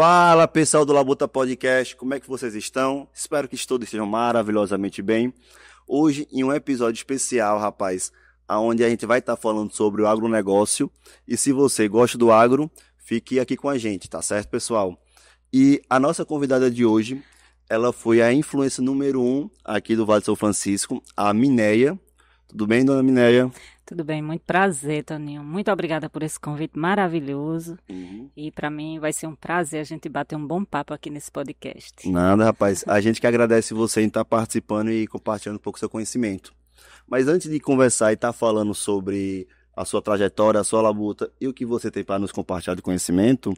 Fala, pessoal do Labuta Podcast, como é que vocês estão? Espero que todos estejam maravilhosamente bem. Hoje, em um episódio especial, rapaz, onde a gente vai estar falando sobre o agronegócio. E se você gosta do agro, fique aqui com a gente, tá certo, pessoal? E a nossa convidada de hoje, ela foi a influência número 1 aqui do Vale de São Francisco, a Mineia. Tudo bem, dona Mineia? Tudo bem, muito prazer, Toninho. Muito obrigada por esse convite maravilhoso. E para mim vai ser um prazer a gente bater um bom papo aqui nesse podcast. Nada, rapaz. A gente que agradece você em estar participando e compartilhando um pouco do seu conhecimento. Mas antes de conversar e estar falando sobre a sua trajetória, a sua labuta e o que você tem para nos compartilhar de conhecimento,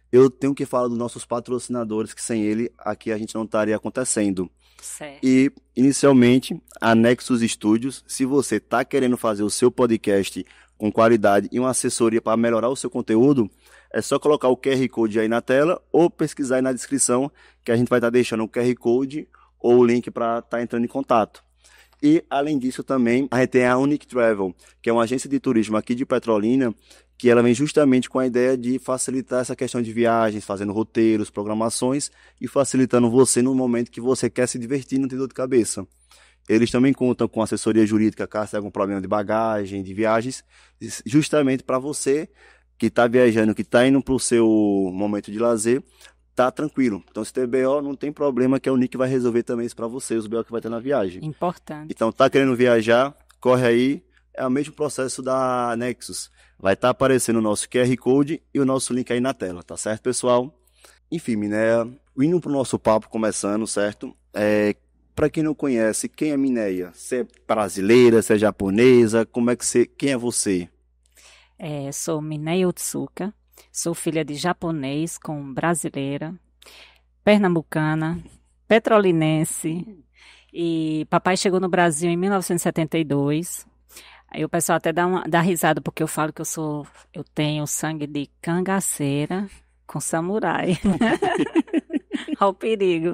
eu tenho que falar dos nossos patrocinadores, que sem ele aqui a gente não estaria acontecendo. Certo. E, inicialmente, a Nexus Studios. Se você está querendo fazer o seu podcast com qualidade e uma assessoria para melhorar o seu conteúdo, é só colocar o QR Code aí na tela ou pesquisar aí na descrição, que a gente vai estar deixando o QR Code ou o link para estar entrando em contato. E, além disso, também, a gente tem a Unique Travel, que é uma agência de turismo aqui de Petrolina, que ela vem justamente com a ideia de facilitar essa questão de viagens, fazendo roteiros, programações e facilitando você no momento que você quer se divertir e não ter dor de cabeça. Eles também contam com assessoria jurídica caso tenha algum problema de bagagem, de viagens, justamente para você que está viajando, que está indo para o seu momento de lazer, tá tranquilo. Então, se tem BO, não tem problema, que a Unique vai resolver também isso para você, os BO que vai ter na viagem. Importante. Então, tá querendo viajar, corre aí. É o mesmo processo da Nexus. Vai estar aparecendo o nosso QR Code e o nosso link aí na tela, tá certo, pessoal? Enfim, Mineia, indo pro nosso papo começando, certo? Para quem não conhece, quem é Mineia? Você é brasileira, você é japonesa? Quem é você? Sou Mineia Otsuka, sou filha de japonês com brasileira, pernambucana, petrolinense, e papai chegou no Brasil em 1972. Aí o pessoal até dá risada porque eu falo que eu tenho sangue de cangaceira com samurai. Olha o perigo.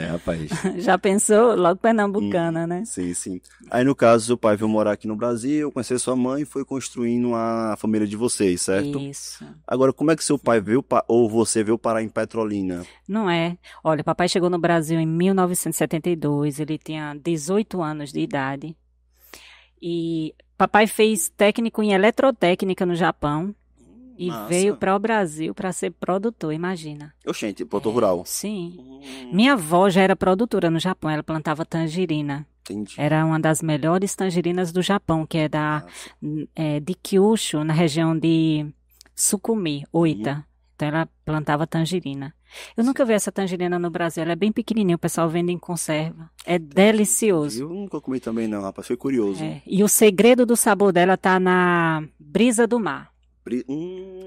Rapaz. Já pensou? Logo pernambucana, né? Sim, sim. Aí, no caso, seu pai veio morar aqui no Brasil, conheceu sua mãe e foi construindo a família de vocês, certo? Isso. Agora, como é que seu pai veio, ou você veio parar em Petrolina? Não é. Olha, papai chegou no Brasil em 1972, ele tinha 18 anos de idade. E papai fez técnico em eletrotécnica no Japão e Massa. veio para o Brasil para ser produtor, imagina. Oxente, produtor rural. Sim. Minha avó já era produtora no Japão, ela plantava tangerina. Entendi. Era uma das melhores tangerinas do Japão, que é de Kyushu, na região de Sukumi, Oita. Então ela plantava tangerina. Eu nunca vi essa tangerina no Brasil, ela é bem pequenininha, o pessoal vende em conserva. É delicioso. Eu nunca comi também não, rapaz, foi curioso. E o segredo do sabor dela tá na brisa do mar.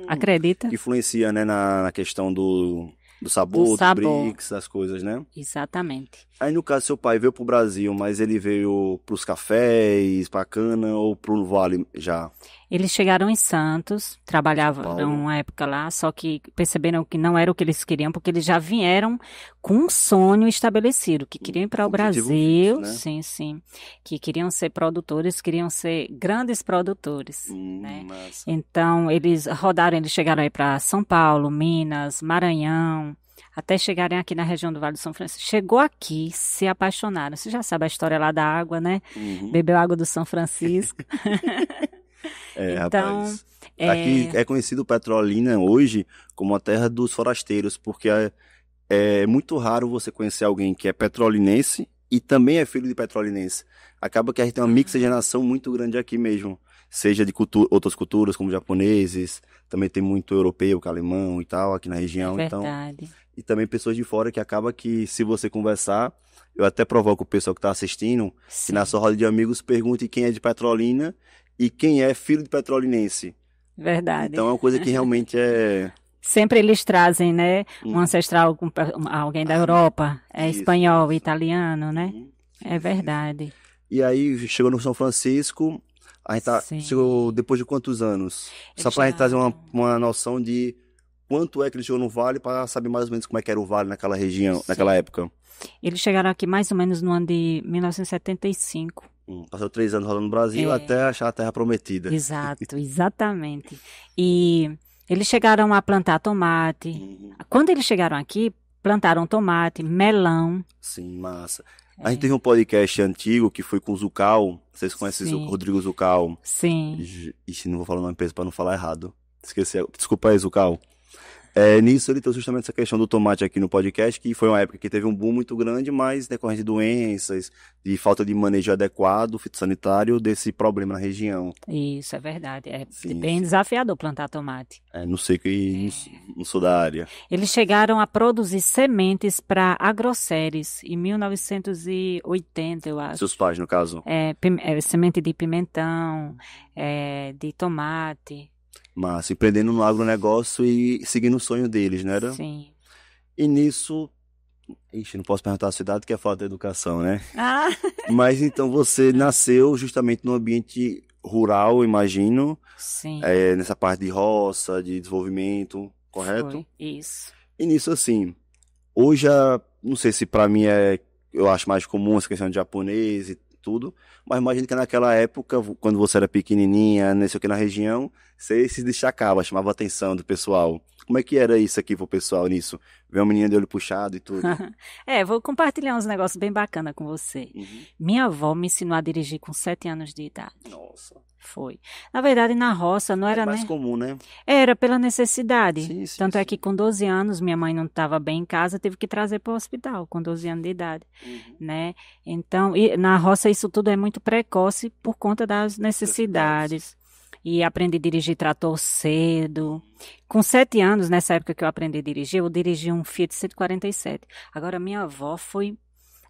Acredita? Que influencia, né, na questão do sabor, dos bricks, das coisas, né? Exatamente. Aí, no caso, seu pai veio pro Brasil, mas ele veio pros cafés, pra cana ou pro Vale já? Eles chegaram em Santos, trabalhavam uma época lá, só que perceberam que não era o que eles queriam, porque eles já vieram com um sonho estabelecido, que queriam ir para o Brasil, né? Sim, que queriam ser produtores, queriam ser grandes produtores, né? Massa. Então, eles chegaram aí para São Paulo, Minas, Maranhão, até chegarem aqui na região do Vale do São Francisco. Chegou aqui, se apaixonaram. Você já sabe a história lá da água, né? Bebeu água do São Francisco. Então, rapaz. Aqui é conhecido Petrolina hoje como a terra dos forasteiros, porque é muito raro você conhecer alguém que é petrolinense e também é filho de petrolinense. Acaba que a gente tem uma miscigenação muito grande aqui mesmo, seja de outras culturas como japoneses, também tem muito europeu, alemão e tal aqui na região. Verdade. Então, e também pessoas de fora que acaba que se você conversar, eu até provoco o pessoal que está assistindo, que na sua roda de amigos pergunte quem é de Petrolina e quem é filho de petrolinense. Verdade. Então é uma coisa que realmente é... Sempre eles trazem, né? Um ancestral, alguém da Europa, espanhol, italiano, né? É verdade. E aí chegou no São Francisco, a gente chegou depois de quantos anos? Só pra gente trazer uma noção de quanto é que ele chegou no Vale, para saber mais ou menos como é que era o Vale naquela região, naquela época. Eles chegaram aqui mais ou menos no ano de 1975. Passou 3 anos rodando no Brasil até achar a Terra Prometida. Exato, exatamente. E Eles chegaram a plantar tomate. Uhum. Quando eles chegaram aqui, plantaram tomate, melão. Sim, massa. A gente teve um podcast antigo que foi com o Zucal. Vocês conhecem o Sim. Rodrigo Zucal? Sim. Ixi, não vou falar o nome dele pra não falar errado. Esqueci. Desculpa aí, Zucal. Nisso ele trouxe justamente essa questão do tomate aqui no podcast, que foi uma época que teve um boom muito grande, mas decorrente de doenças, de falta de manejo adequado, fitossanitário, desse problema na região. Isso, é verdade. É Sim, bem sim. desafiador plantar tomate. Não sei que não sou da área. Eles chegaram a produzir sementes para agroséries em 1980, eu acho. Seus pais, no caso. Semente de pimentão, de tomate. Mas empreendendo no agronegócio e seguindo o sonho deles, né? Sim. E nisso. Ixi, não posso perguntar a cidade que é falta de educação, né? Ah, Mas então você nasceu justamente num ambiente rural, imagino, sim. nessa parte de roça, de desenvolvimento, correto? Foi. Isso. E nisso, assim, hoje, não sei se pra mim eu acho mais comum essa questão de japonês e tudo, mas imagino que naquela época, quando você era pequenininha, não sei o que na região, você se destacava, chamava a atenção do pessoal. Como é que era isso aqui pro pessoal nisso? Ver uma menina de olho puxado e tudo. Vou compartilhar uns negócios bem bacanas com você. Uhum. Minha avó me ensinou a dirigir com 7 anos de idade. Nossa. Foi. Na verdade, na roça não era, mais né? comum, né? Era pela necessidade. Sim, sim, Tanto é sim. que com 12 anos minha mãe não estava bem em casa, teve que trazer para o hospital com 12 anos de idade, né? Então, na roça isso tudo é muito precoce por conta das necessidades. E aprendi a dirigir trator cedo. Com 7 anos, nessa época que eu aprendi a dirigir, eu dirigi um Fiat 147. Agora, minha avó foi,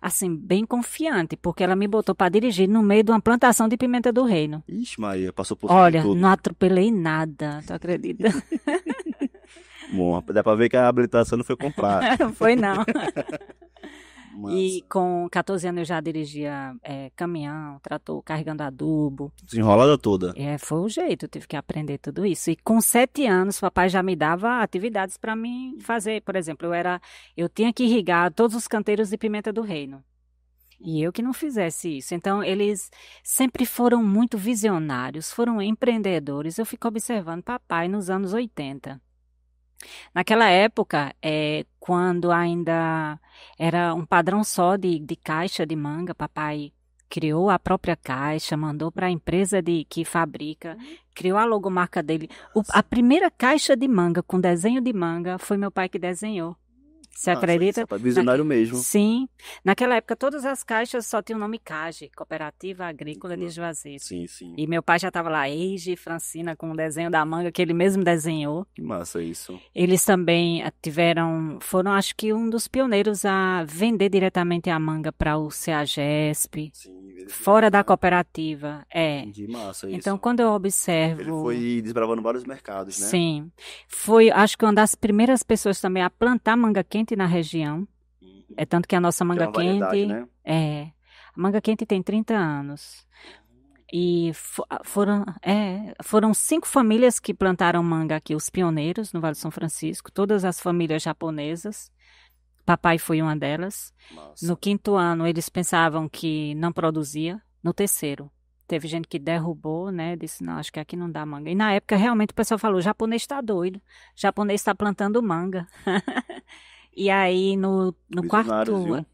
assim, bem confiante, porque ela me botou para dirigir no meio de uma plantação de pimenta do reino. Ixi, Maria, passou por Olha, tudo. não atropelei nada, tu acredita? Bom, dá pra ver que a habilitação não foi comprada. Não foi não. Mas E com 14 anos eu já dirigia caminhão, trator, carregando adubo. desenrolada toda. Foi o jeito, eu tive que aprender tudo isso. E com 7 anos, papai já me dava atividades para mim fazer. Por exemplo, eu tinha que irrigar todos os canteiros de pimenta do reino. E eu que não fizesse isso. Então, eles sempre foram muito visionários, foram empreendedores. Eu fico observando papai nos anos 80. Naquela época, quando ainda era um padrão só de caixa de manga, papai criou a própria caixa, mandou para a empresa que fabrica, criou a logomarca dele. A primeira caixa de manga com desenho de manga foi meu pai que desenhou. Você acredita? Visionário mesmo. Sim. Naquela época, todas as caixas só tinham o nome CAGE, Cooperativa Agrícola de Juazeiro. Sim, sim. E meu pai já estava lá, Eiji Francina, com o desenho da manga que ele mesmo desenhou. Que massa isso. Eles também foram acho que um dos pioneiros a vender diretamente a manga para o CEAGESP, fora da cooperativa. De massa isso. Então, quando eu observo... Ele foi desbravando vários mercados, né? Sim. Foi, acho que uma das primeiras pessoas também a plantar manga quente na região. É tanto que a nossa manga quente... Né? A manga quente tem 30 anos. E foram 5 famílias que plantaram manga aqui, os pioneiros no Vale do São Francisco, todas as famílias japonesas. Papai foi uma delas. Massa. No 5º ano, eles pensavam que não produzia. No 3º, teve gente que derrubou, né? Disse, não, acho que aqui não dá manga. E na época, realmente, o pessoal falou, o japonês está doido. O japonês está plantando manga. E aí, no quarto... Viu?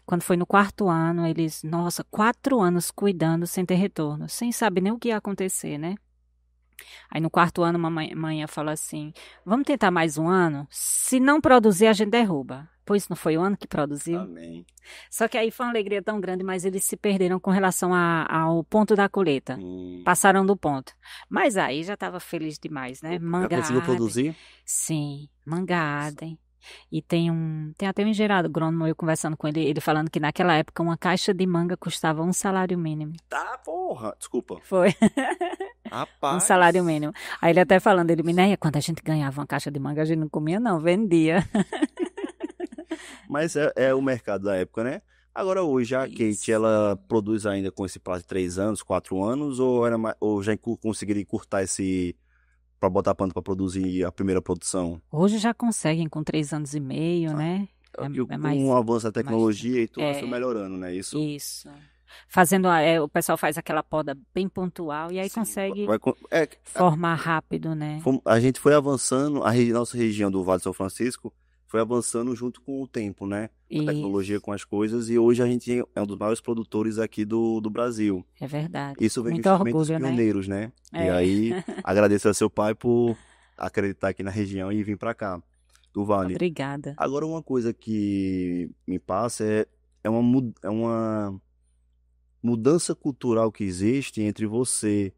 Quando foi no 4º ano, eles, 4 anos cuidando sem ter retorno, sem saber nem o que ia acontecer, né? Aí no 4º ano, a mãe falou assim, vamos tentar mais um ano? Se não produzir, a gente derruba. Pois não foi o ano que produziu? Amém. Só que aí foi uma alegria tão grande, mas eles se perderam com relação ao ponto da colheita. Passaram do ponto. Mas aí já estava feliz demais, né? Manga Já conseguiu produzir? Sim, manga Adem. E tem até um engenheiro agrônomo, eu conversando com ele falando que naquela época uma caixa de manga custava 1 salário mínimo. Tá, porra. Desculpa. Foi. Rapaz. 1 salário mínimo. Aí ele até falando, Minéia, quando a gente ganhava uma caixa de manga, a gente não comia não, vendia. Mas é o mercado da época, né? Agora hoje a Kate, ela produz ainda com esse prazo de 3 anos, 4 anos, ou já conseguiria encurtar esse... para botar pano para produzir a primeira produção? Hoje já conseguem com 3 anos e meio, né? Com o avanço da tecnologia e tudo foi melhorando, né? Isso. Fazendo, o pessoal faz aquela poda bem pontual e aí Sim, consegue é, formar rápido, né? a gente foi avançando, nossa região do Vale de São Francisco foi avançando junto com o tempo, né? Com a tecnologia, Isso, com as coisas, e hoje a gente é um dos maiores produtores aqui do Brasil. é verdade. Isso vem Muito justamente dos orgulho, né? pioneiros, né? E É. aí, agradeço ao seu pai por acreditar aqui na região e vir para cá, do Vale. Obrigada. Agora, uma coisa que me passa é uma mudança cultural que existe entre você,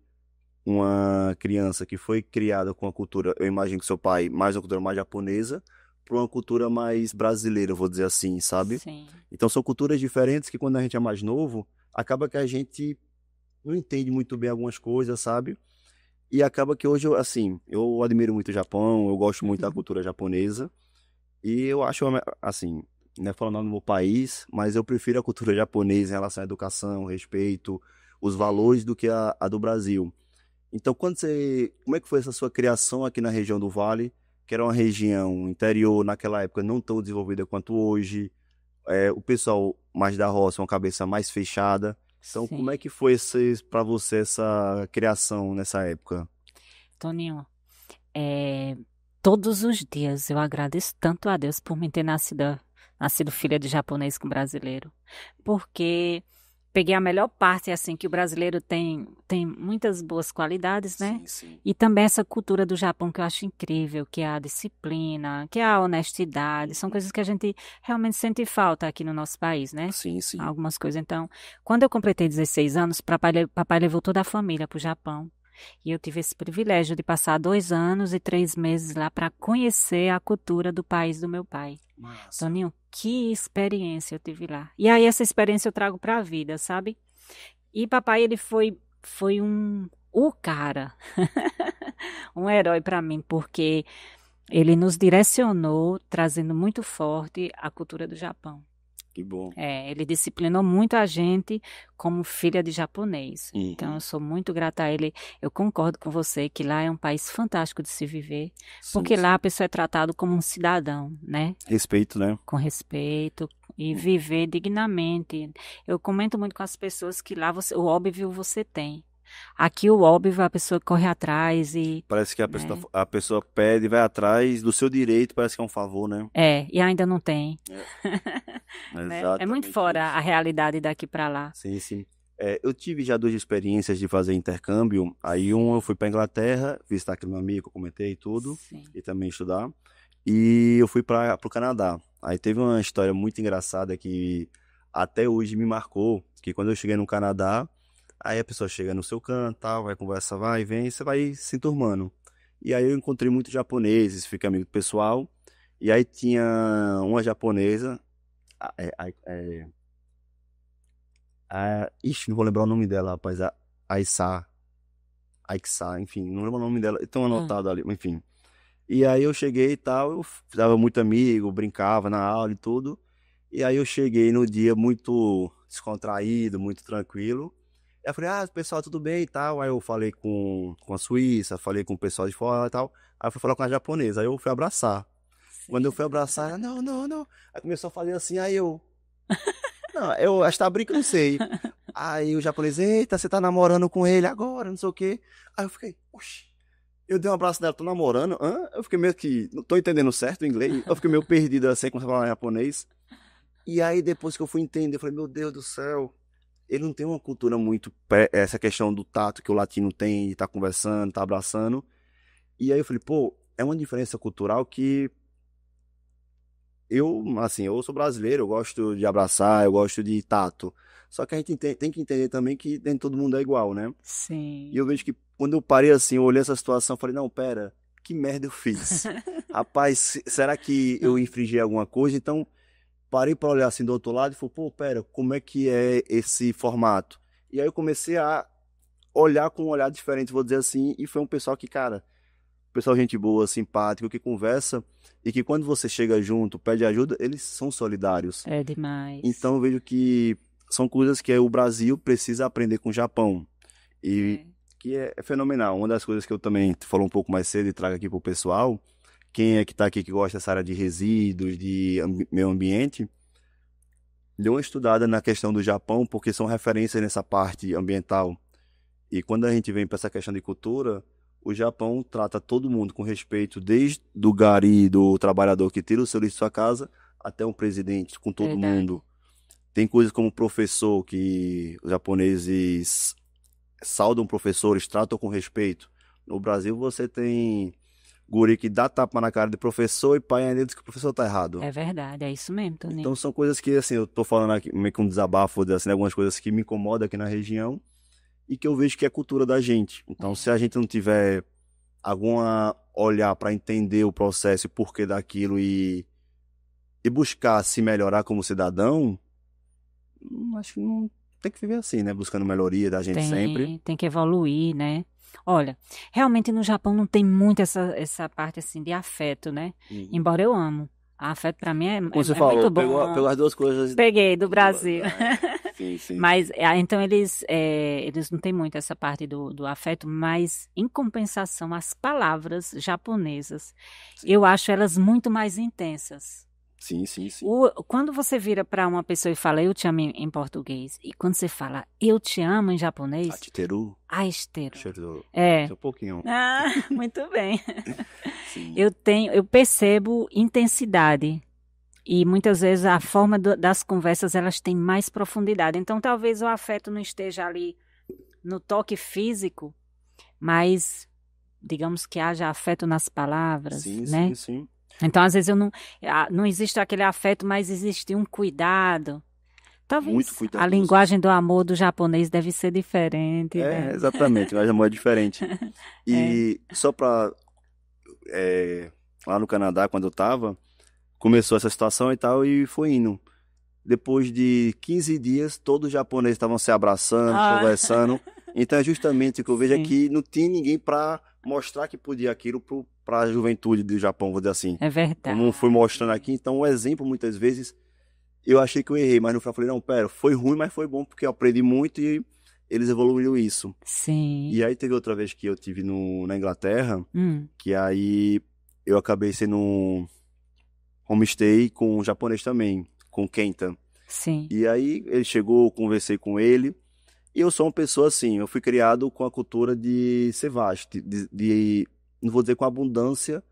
uma criança que foi criada com a cultura, eu imagino que seu pai, mais uma cultura mais japonesa, para uma cultura mais brasileira, eu vou dizer assim, sabe? Sim. Então são culturas diferentes que quando a gente é mais novo, acaba que a gente não entende muito bem algumas coisas, sabe? E acaba que hoje, assim, eu admiro muito o Japão, eu gosto muito da cultura japonesa, e eu acho, assim, não é falando do meu país, mas eu prefiro a cultura japonesa em relação à educação, respeito, os valores do que a do Brasil. Então, como é que foi essa sua criação aqui na região do Vale, que era uma região interior naquela época não tão desenvolvida quanto hoje, o pessoal mais da roça, uma cabeça mais fechada. Então, como é Sim. que foi para você essa criação nessa época? Toninho, é, todos os dias eu agradeço tanto a Deus por me ter nascido filha de japonês com brasileiro. Porque peguei a melhor parte, assim, que o brasileiro tem muitas boas qualidades, né? Sim, sim. E também essa cultura do Japão que eu acho incrível, que é a disciplina, que é a honestidade. São coisas que a gente realmente sente falta aqui no nosso país, né? Sim, sim. Algumas coisas. Então, quando eu completei 16 anos, papai levou toda a família para o Japão. E eu tive esse privilégio de passar 2 anos e 3 meses lá para conhecer a cultura do país do meu pai. Massa. Toninho, que experiência eu tive lá. E aí essa experiência eu trago para a vida, sabe? E papai, ele foi o cara, um herói para mim, porque ele nos direcionou, trazendo muito forte a cultura do Japão. Que bom. Ele disciplinou muito a gente como filha de japonês. Então, eu Uhum. sou muito grata a ele. Eu concordo com você que lá é um país fantástico de se viver, Sim, porque lá sim. a pessoa é tratada como um cidadão, né? Respeito, né? Com respeito e viver dignamente. Eu comento muito com as pessoas que lá o óbvio você tem. Aqui o óbvio a pessoa corre atrás e, Parece que né? a pessoa pede, vai atrás do seu direito, parece que é um favor, né? E ainda não tem, É, né? É muito exatamente fora a isso. realidade daqui para lá. Sim, sim. Eu tive já duas experiências de fazer intercâmbio. Aí um eu fui para Inglaterra, visitar aquele meu amigo, eu comentei tudo, Sim. e também estudar. E eu fui para o Canadá. Aí teve uma história muito engraçada que até hoje me marcou, que quando eu cheguei no Canadá, aí a pessoa chega no seu canto, tal, vai conversa, vai, vem, você vai se enturmando. E aí eu encontrei muitos japoneses, fiquei amigo do pessoal. E aí tinha uma japonesa, a- é, a- é, ixi, não vou lembrar o nome dela, rapaz. Aissa, Aixa, enfim, não lembro o nome dela. Estão Hum. anotado ali, enfim. E aí eu cheguei e tal, eu dava muito amigo, brincava na aula e tudo. E aí eu cheguei no dia muito descontraído, muito tranquilo. Aí eu falei, pessoal, tudo bem e tal. Aí eu falei com a Suíça, falei com o pessoal de fora e tal. Aí eu fui falar com a japonesa, aí eu fui abraçar. Quando eu Sim. fui abraçar, ela, não, não, não. Aí começou a fazer assim, aí eu, não, eu acho que tá brincando, não sei. Aí o japonês, eita, você tá namorando com ele agora, não sei o quê. Aí eu fiquei, oxi. Eu dei um abraço nela, tô namorando? Hã? Eu fiquei meio que, não tô entendendo certo o inglês. Eu fiquei meio perdido assim, quando a falar japonês. E aí depois que eu fui entender, eu falei, meu Deus do céu. Ele não tem uma cultura muito, essa questão do tato que o latino tem, de tá conversando, tá abraçando. E aí eu falei, pô, é uma diferença cultural que assim, eu sou brasileiro, eu gosto de abraçar, eu gosto de tato. Só que a gente tem que entender também que nem todo mundo é igual, né? E Sim. eu vejo que quando eu parei assim, eu olhei essa situação, eu falei, não, pera, que merda eu fiz? Rapaz, será que eu infringi alguma coisa? Então, parei para olhar assim do outro lado e falei, pô, pera, como é que é esse formato? E aí eu comecei a olhar com um olhar diferente, vou dizer assim, e foi um pessoal que, cara, pessoal gente boa, simpático, que conversa e que quando você chega junto, pede ajuda, eles são solidários. É demais. Então eu vejo que são coisas que o Brasil precisa aprender com o Japão. E É. que é fenomenal. Uma das coisas que eu também falou um pouco mais cedo e trago aqui pro pessoal, quem é que tá aqui que gosta dessa área de resíduos, de meio ambiente, dei uma estudada na questão do Japão, porque são referências nessa parte ambiental. E quando a gente vem para essa questão de cultura, o Japão trata todo mundo com respeito, desde do gari, do trabalhador que tira o seu lixo de sua casa, até um presidente, com todo Verdade. mundo. Tem coisas como professor, que os japoneses saudam professores, tratam com respeito. No Brasil você tem guri que dá tapa na cara de professor e pai ainda diz que o professor tá errado. É verdade, é isso mesmo, Toninho. Então são coisas que, assim, eu tô falando aqui meio que um desabafo, assim, algumas coisas que me incomodam aqui na região e que eu vejo que é cultura da gente. Então, se a gente não tiver alguma olhar para entender o processo e porquê daquilo e buscar se melhorar como cidadão, acho que não tem que viver assim, né? Buscando melhoria da gente sempre. Tem que evoluir, né? Olha, realmente no Japão não tem muito essa parte assim de afeto, né? Uhum. Embora eu amo. Afeto pra mim Como você é falou, muito bom. pegou as duas coisas. Peguei do Brasil. Sim, sim. Mas, então, eles não têm muito essa parte do afeto, mas, em compensação, as palavras japonesas, eu acho elas muito mais intensas. Sim, sim, sim. Quando você vira para uma pessoa e fala eu te amo em português, e quando você fala eu te amo em japonês, Achiteru. aesteru. É. Um pouquinho. Ah, muito bem. Sim. Eu percebo intensidade. E muitas vezes a forma das conversas elas têm mais profundidade. Então talvez o afeto não esteja ali no toque físico, mas digamos que haja afeto nas palavras, Sim, né? sim, sim. Então às vezes não existe aquele afeto, mas existe um cuidado. Talvez Muito cuidadoso. a linguagem do amor do japonês deve ser diferente, né? Exatamente, mas a amor é diferente. E só pra... lá no Canadá, quando eu tava, começou essa situação e tal, e foi indo. Depois de 15 dias, todos os japoneses estavam se abraçando, conversando. Então é justamente o que eu vejo aqui, não tinha ninguém para mostrar que podia aquilo para a juventude do Japão, vou dizer assim. É verdade. Como fui mostrando aqui, então o exemplo, muitas vezes, eu achei que eu errei, mas no final eu falei, não, pera, foi ruim, mas foi bom, porque eu aprendi muito e eles evoluíram isso. Sim. E aí teve outra vez que eu tive na Inglaterra, que aí eu acabei sendo um homestay com um japonês também, com o Kenta. Sim. E aí ele chegou, conversei com ele, e eu sou uma pessoa assim, eu fui criado com a cultura de ser vasto, não vou dizer com abundância,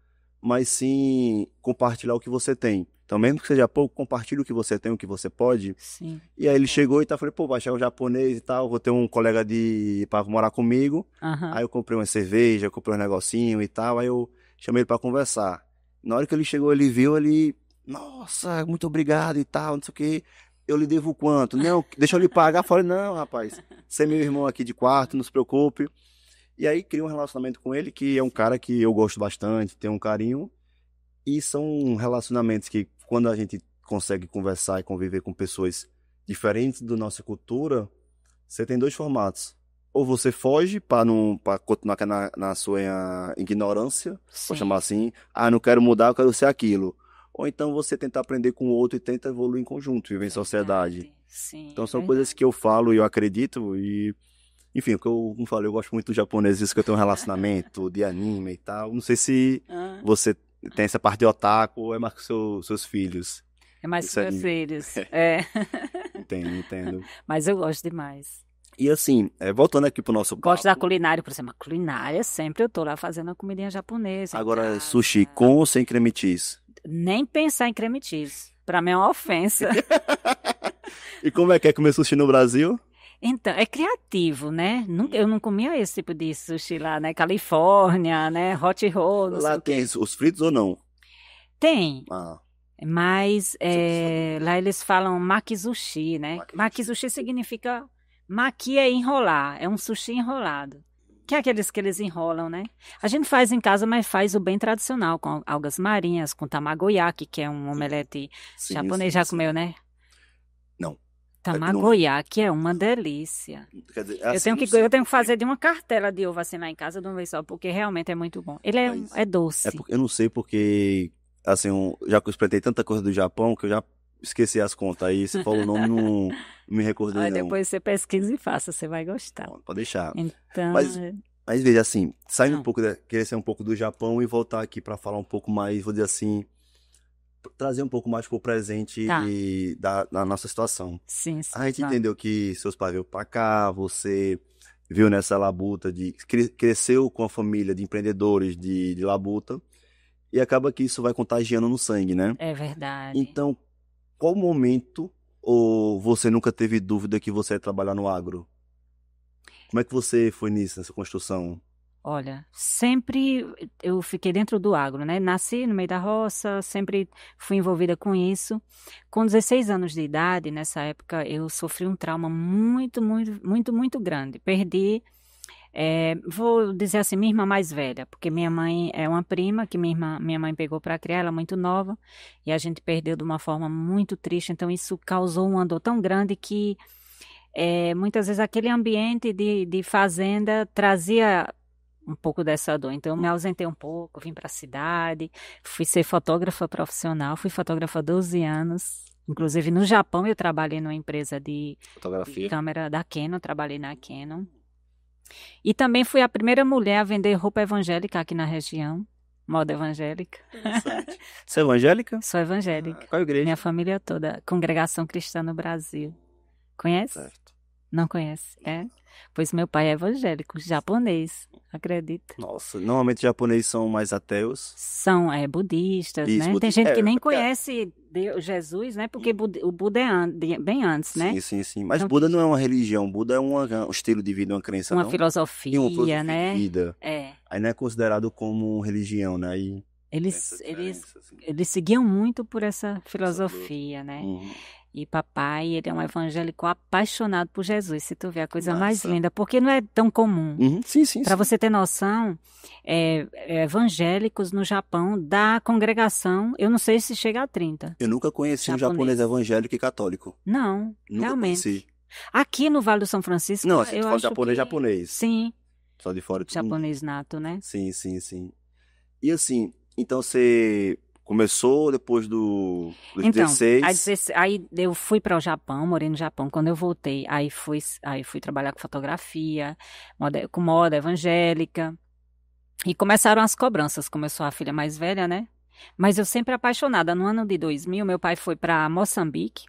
mas sim compartilhar o que você tem. Então, mesmo que seja pouco, compartilhe o que você tem, o que você pode. Sim. E aí ele chegou e falei, pô, vai chegar um japonês e tal, vou ter um colega para morar comigo. Aí eu comprei uma cerveja, comprei um negocinho e tal, aí eu chamei ele para conversar. Na hora que ele chegou, ele viu, nossa, muito obrigado e tal, não sei o que. Eu lhe devo quanto? Não, deixa eu lhe pagar. Falei, não, rapaz, você é meu irmão aqui de quarto, não se preocupe. E aí criei um relacionamento com ele, que é um cara que eu gosto bastante, tenho um carinho. E são relacionamentos que, quando a gente consegue conversar e conviver com pessoas diferentes da nossa cultura, você tem dois formatos. Ou você foge para continuar na sua ignorância, vou chamar assim, não quero mudar, eu quero ser aquilo. Ou então você tenta aprender com o outro e tenta evoluir em conjunto, viver em sociedade. Sim, então são coisas que eu falo e eu acredito e... Enfim, o que eu não falei, eu gosto muito do japonês, isso que eu tenho um relacionamento de anime e tal. Não sei se você tem essa parte de otaku ou é mais com seus filhos. É mais com meus filhos, Entendo. Mas eu gosto demais. E assim, voltando aqui pro nosso Gosto da culinária, por exemplo, a culinária sempre eu tô lá fazendo a comidinha japonesa. Agora, sushi com ou sem creme cheese? Nem pensar em creme cheese. Pra mim é uma ofensa. E como é que é comer sushi no Brasil? Então, é criativo, né? Eu não comia esse tipo de sushi lá, né? Califórnia, né? Hot roll, não sei Lá tem os fritos ou não? Tem. Mas lá eles falam makizushi, né? Makizushi significa... Maki é enrolar, é um sushi enrolado. Que é aqueles que eles enrolam, né? A gente faz em casa, mas faz o bem tradicional, com algas marinhas, com tamagoyaki, que é um omelete japonês. Já comeu, né? Não. Tamagoyaki é uma delícia. Quer dizer, eu tenho que fazer de uma cartela de ovo assim lá em casa de uma vez só, porque realmente é muito bom. Ele é doce. Eu não sei porque, assim, já que eu experimentei tanta coisa do Japão, que eu já esqueci as contas. Aí você falou o nome, não me recordei, não. Depois você pesquisa e faça, você vai gostar. Pode deixar. Então... Mas veja, assim, saindo um pouco, querer sair um pouco do Japão e voltar aqui para falar um pouco mais, vou dizer assim, trazer um pouco mais pro presente Tá. da nossa situação. Sim, A gente vamos. entendeu que seus pais veio pra cá, você viu nessa labuta cresceu com a família de empreendedores de labuta, e acaba que isso vai contagiando no sangue, né? É verdade. Então, qual momento, ou você nunca teve dúvida que você ia trabalhar no agro? Como é que você foi nisso, nessa construção? Olha, sempre eu fiquei dentro do agro, né? Nasci no meio da roça, sempre fui envolvida com isso. Com 16 anos de idade, nessa época, eu sofri um trauma muito grande. Perdi, vou dizer assim, minha irmã mais velha, porque minha mãe é uma prima que minha mãe pegou para criar, ela muito nova, e a gente perdeu de uma forma muito triste. Então, isso causou uma dor tão grande que muitas vezes aquele ambiente de fazenda trazia um pouco dessa dor. Então, eu me ausentei um pouco, vim para a cidade, fui ser fotógrafa profissional, fui fotógrafa há 12 anos. Inclusive, no Japão, eu trabalhei numa empresa de Fotografia? câmera da Canon, trabalhei na Canon. E também fui a primeira mulher a vender roupa evangélica aqui na região, moda evangélica. Interessante. Você é evangélica? Sou evangélica. Qual igreja? Minha família toda, Congregação Cristã no Brasil. Conhece? Certo. Não conhece? Pois meu pai é evangélico, japonês, acredita? Nossa, normalmente japoneses são mais ateus. São budistas, Isso, né? Tem gente que nem porque- conhece Jesus, né? Porque o Buda é bem antes, né? Sim. Mas Então, Buda não é uma religião, Buda é um estilo de vida, uma crença, uma não? E uma filosofia, filosofia né? de vida. É. Aí não é considerado como religião, né? Aí tem essa diferença, assim. Eles seguiam muito por essa Essa filosofia, né? Uhum. E papai, ele é um evangélico apaixonado por Jesus, se tu vê a coisa mais Massa. linda, porque não é tão comum. Uhum. Sim. Para você ter noção, evangélicos no Japão, da congregação, eu não sei se chega a 30. Eu nunca conheci um japonês evangélico e católico. Não, Nunca realmente. conheci. Aqui no Vale do São Francisco, Não, assim, tu eu fala acho japonês, que... japonês. Sim, Só de fora. japonês nato, né? Sim. E assim, então você começou depois dos Então, 16. aí eu fui para o Japão, morei no Japão. Quando eu voltei, aí fui trabalhar com fotografia, com moda evangélica. E começaram as cobranças. Começou a filha mais velha, né? Mas eu sempre apaixonada. No ano de 2000, meu pai foi para Moçambique,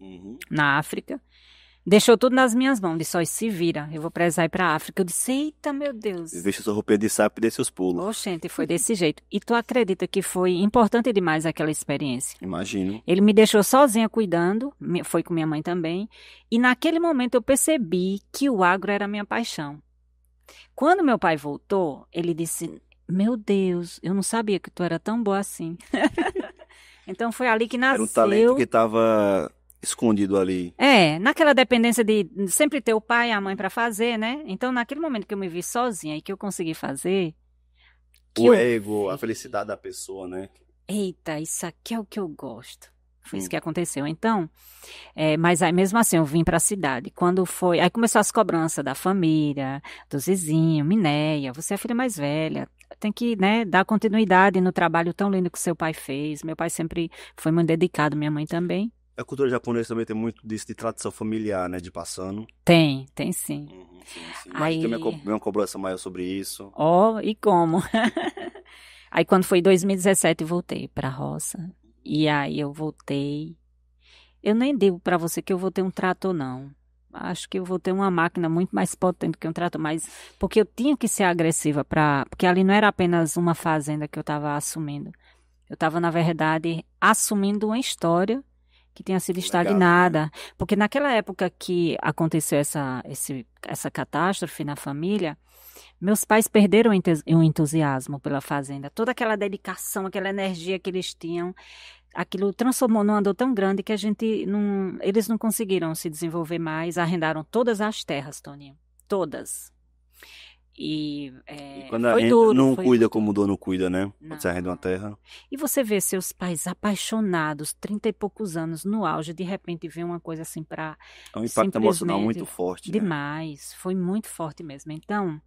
Uhum. na África. Deixou tudo nas minhas mãos. Disse, ó, se vira, eu vou precisar ir para a África. Eu disse, eita, meu Deus. Veste sua roupinha de sapo e dê seus pulos. Oxente, foi desse jeito. E tu acredita que foi importante demais aquela experiência? Imagino. Ele me deixou sozinha cuidando, foi com minha mãe também. E naquele momento eu percebi que o agro era a minha paixão. Quando meu pai voltou, ele disse, meu Deus, eu não sabia que tu era tão boa assim. Então foi ali que nasceu. Era um talento que estava escondido ali. Naquela dependência de sempre ter o pai e a mãe para fazer, né? Então naquele momento que eu me vi sozinha e que eu consegui fazer, O ego, a felicidade da pessoa, né? eita, isso aqui é o que eu gosto. Foi isso que aconteceu. Então, mas aí mesmo assim eu vim para a cidade. Quando foi, aí começou as cobranças da família, dos vizinhos, Minéia, você é a filha mais velha, tem que, né, dar continuidade no trabalho tão lindo que seu pai fez. Meu pai sempre foi muito dedicado, minha mãe também. A cultura japonesa também tem muito disso de tradição familiar, né? De passando. Tem sim. Sim. Aí- Mas tem uma cobrança maior sobre isso. Ó, e como? Aí quando foi 2017 eu voltei para a roça. E aí eu voltei. Eu nem digo para você que eu vou ter um trator, não. Acho que eu vou ter uma máquina muito mais potente que um trator, mas porque eu tinha que ser agressiva porque ali não era apenas uma fazenda que eu estava assumindo. Eu estava, na verdade, assumindo uma história que tinha sido Legado, estagnada. Porque naquela época que aconteceu essa catástrofe na família, meus pais perderam o entusiasmo pela fazenda. Toda aquela dedicação, aquela energia que eles tinham, aquilo transformou numa dor tão grande que eles não conseguiram se desenvolver mais, arrendaram todas as terras, Toninho. Todas. E quando a foi gente duro. não foi cuida muito como o dono cuida, né? Não. Quando você arrenda uma terra. E você vê seus pais apaixonados, 30 e poucos anos, no auge, de repente vê uma coisa assim para É um impacto emocional simplesmente muito forte, né? demais. Foi muito forte mesmo. Então,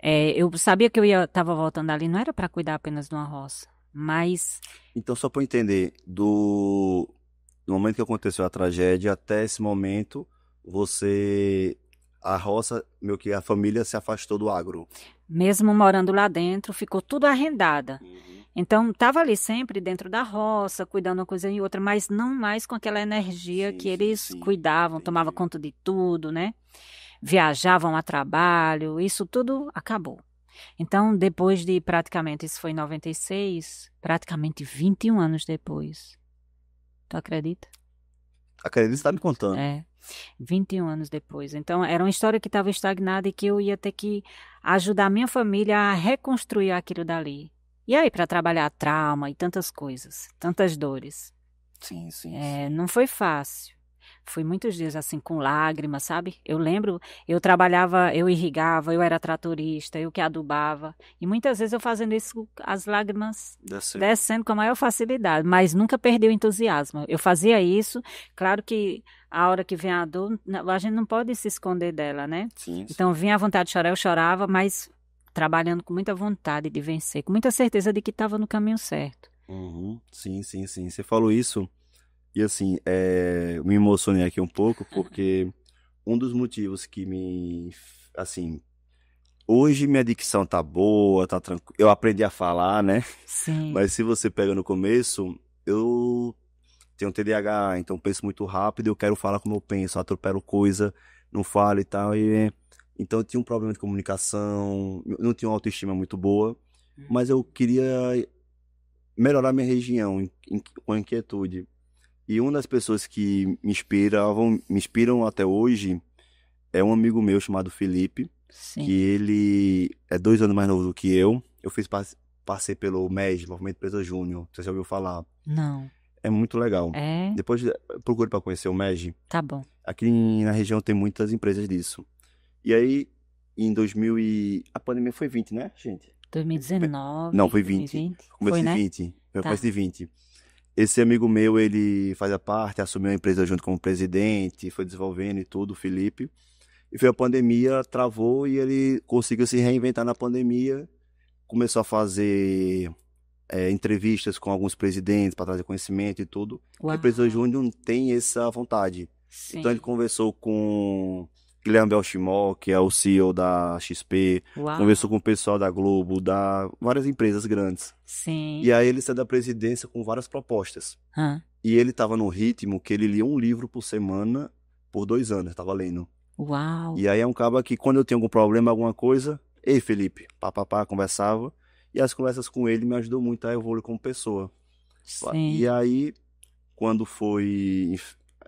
eu sabia que eu estava voltando ali, não era para cuidar apenas de uma roça, mas Então, só para eu entender, do momento que aconteceu a tragédia até esse momento, a roça, meio que a família se afastou do agro. mesmo morando lá dentro, ficou tudo arrendada. Então, estava ali sempre dentro da roça, cuidando uma coisa e outra, mas não mais com aquela energia Sim, que sim, eles sim. cuidavam, tomavam Entendi. conta de tudo, né? Viajavam a trabalho, isso tudo acabou. Então, depois de praticamente, isso foi em 96, praticamente 21 anos depois. Tu acredita? Acredito que você tá me contando. É, 21 anos depois. Então, era uma história que estava estagnada e que eu ia ter que ajudar a minha família a reconstruir aquilo dali. E aí, para trabalhar trauma e tantas coisas, tantas dores. Sim, sim, É, sim. não foi fácil. Foi muitos dias assim com lágrimas, sabe? Eu lembro, eu trabalhava, eu irrigava, eu era tratorista, eu que adubava. E muitas vezes eu fazendo isso, as lágrimas Descendo. descendo com a maior facilidade, mas nunca perdi o entusiasmo. Eu fazia isso, claro que a hora que vem a dor, a gente não pode se esconder dela, né? Sim, Então sim. vinha a vontade de chorar, eu chorava, mas trabalhando com muita vontade de vencer, com muita certeza de que estava no caminho certo. Uhum. Sim, sim, sim. Você falou isso e assim, eu me emocionei aqui um pouco porque um dos motivos que assim, hoje minha dicção tá boa, tá tranquilo. Eu aprendi a falar, né? Sim. Mas se você pega no começo, eu tenho TDAH, então penso muito rápido, eu quero falar como eu penso, atropelo coisa, não falo e tal. Então eu tinha um problema de comunicação, eu não tinha uma autoestima muito boa, mas eu queria melhorar minha região com inquietude. E uma das pessoas que me inspiram até hoje, é um amigo meu chamado Felipe, que Sim. ele é 2 anos mais novo do que eu. Eu passei pelo MEG, Movimento Empresa Júnior, você já ouviu falar. Não. É muito legal. É, Depois procure para conhecer o MEG. tá bom. Aqui na região tem muitas empresas disso. E aí, em 2000 a pandemia foi 20, né, gente? Não, 2019, foi 20. 2020. Começo Foi, de né? 20. Foi começo Tá. de 20. Esse amigo meu, ele fazia parte, assumiu a empresa junto como presidente, foi desenvolvendo e tudo, o Felipe. E foi a pandemia, travou e ele conseguiu se reinventar na pandemia. Começou a fazer entrevistas com alguns presidentes para trazer conhecimento e tudo. A empresa Uau. Júnior tem essa vontade. Então ele Sim. conversou com Guilherme Belchior, que é o CEO da XP, conversou Uau. com o pessoal da Globo, da várias empresas grandes. E Sim. aí ele saiu da presidência com várias propostas. Hã. E ele estava no ritmo que ele lia um livro por semana por 2 anos, estava lendo. Uau. E aí é um cara que quando eu tenho algum problema, alguma coisa, ei Felipe, papapá, conversava. E as conversas com ele me ajudou muito a evoluir como pessoa. E Sim. aí, quando foi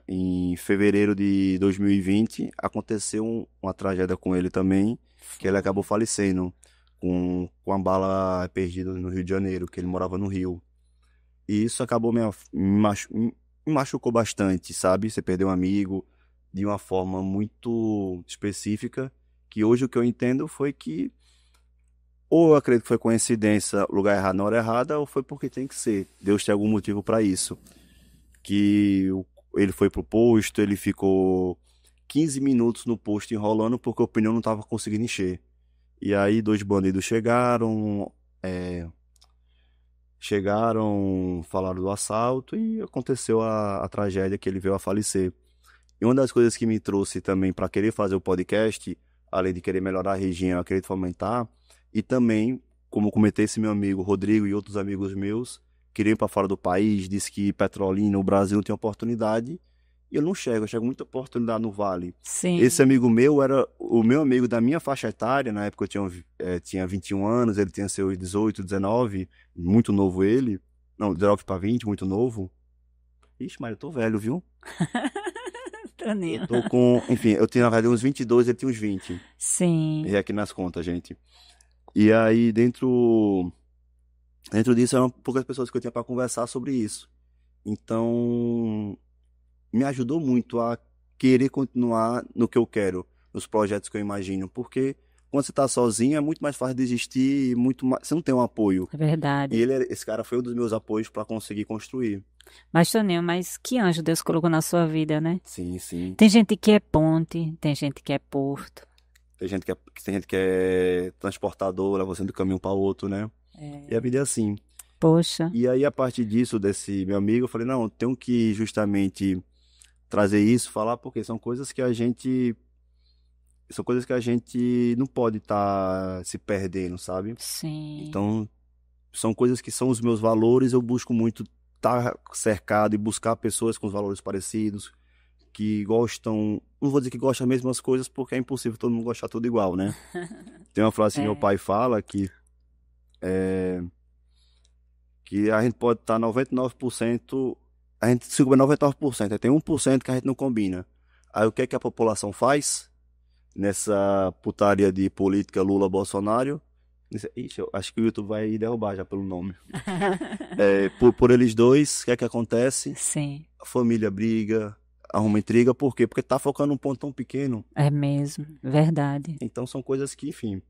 em fevereiro de 2020, aconteceu uma tragédia com ele também, que ele acabou Foi. falecendo com a bala perdida no Rio de Janeiro, que ele morava no Rio. E isso acabou me machucou bastante, sabe? Você perdeu um amigo de uma forma muito específica, que hoje o que eu entendo foi que ou eu acredito que foi coincidência, lugar errado na hora errada, ou foi porque tem que ser. Deus tem algum motivo para isso. Ele foi pro posto, ele ficou 15 minutos no posto enrolando porque o pneu não estava conseguindo encher. E aí 2 bandidos é, chegaram, falaram do assalto e aconteceu a tragédia que ele veio a falecer. E uma das coisas que me trouxe também para querer fazer o podcast, além de querer melhorar a região, eu querer fomentar, e também, como comentei esse meu amigo Rodrigo e outros amigos meus, queriam ir para fora do país, disse que Petrolina, o Brasil não tem oportunidade, e eu não chego, eu chego muita oportunidade no Vale. Esse Sim. amigo meu era o meu amigo da minha faixa etária, na época eu tinha 21 anos, ele tinha seus 18, 19, muito novo ele, não, 19 para 20, muito novo. Ixi, mas eu tô velho, viu? Eu Toninho. tô com. Enfim, eu tinha na verdade uns 22, ele tinha uns 20. Sim. E aqui nas contas, gente. E aí, dentro disso, eram poucas pessoas que eu tinha para conversar sobre isso. Então, me ajudou muito a querer continuar no que eu quero, nos projetos que eu imagino. Porque quando você tá sozinho, é muito mais fácil desistir, muito mais... você não tem um apoio. É E verdade. esse cara foi um dos meus apoios para conseguir construir. Mas, Toninho, mas que anjo Deus colocou na sua vida, né? Sim, sim. Tem gente que é ponte, tem gente que é porto. Tem gente que é transportador, leva você do caminho para outro, né? E a É, vida é assim. poxa, E aí, a partir disso, desse meu amigo, eu falei, não, eu tenho que justamente trazer isso, falar, porque são coisas que a gente não pode estar se perdendo, sabe? sim. Então, são coisas que são os meus valores, eu busco muito estar cercado e buscar pessoas com os valores parecidos, que gostam, não vou dizer que gostam das mesmas coisas, porque é impossível todo mundo gostar tudo igual, né? Tem uma frase que meu pai fala que a gente pode estar 99%, a gente se combina 99%, aí tem 1% que a gente não combina. Aí o que é que a população faz nessa putaria de política Lula-Bolsonaro? Ixi, eu acho que o YouTube vai derrubar já pelo nome. Por eles dois, o que é que acontece? Sim. A família briga, arruma intriga, por quê? Porque tá focando num ponto tão pequeno. É mesmo, verdade. Então são coisas que, enfim.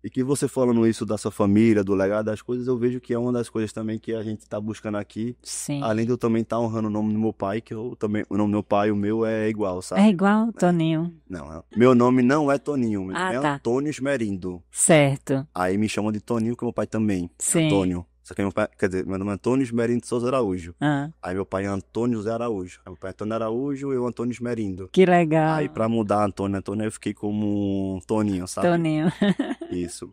E que você falando isso da sua família, do legado das coisas, eu vejo que é uma das coisas também que a gente tá buscando aqui. Sim. Além de eu também estar honrando o nome do meu pai, que eu também, o nome do meu pai e o meu é igual, sabe? É igual, Toninho. Não, meu nome não é Toninho, é tá. Antônio Esmerindo. Certo. Aí me chamam de Toninho, que meu pai também. Sim. Antônio. Só que meu pai, quer dizer, meu nome é Antônio Esmerindo de Souza Araújo. Ah. Aí meu pai é Antônio José Araújo. Aí meu pai é Antônio Araújo e eu Antônio Esmerindo. Que legal. Aí pra mudar Antônio, eu fiquei como Toninho, sabe? Toninho. Isso.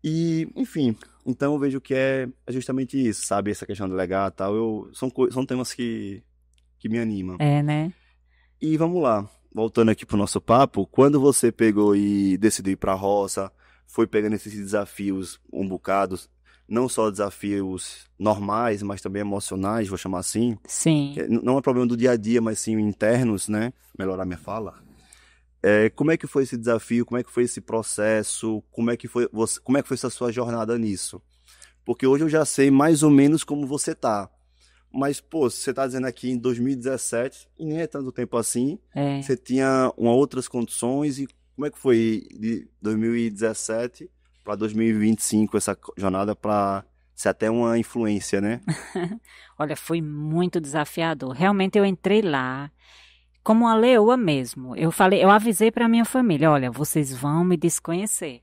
E, enfim, então eu vejo que é justamente isso, sabe? Essa questão do legado e tal. São temas que me animam. É, né? E vamos lá, voltando aqui pro nosso papo, quando você pegou e decidiu ir pra roça, foi pegando esses desafios um bocado, não só desafios normais, mas também emocionais, vou chamar assim. Sim. Não é problema do dia a dia, mas sim internos, né? Melhorar minha fala. Como é que foi esse desafio? Como é que foi esse processo? Como é que foi essa sua jornada nisso? Porque hoje eu já sei mais ou menos como você tá. Mas, pô, você tá dizendo aqui em 2017, e nem é tanto tempo assim, você tinha outras condições, e como é que foi de 2017 para 2025 essa jornada para ser até uma influência, né? Olha, foi muito desafiador. Realmente eu entrei lá como uma leoa mesmo. Eu avisei para minha família, olha, vocês vão me desconhecer,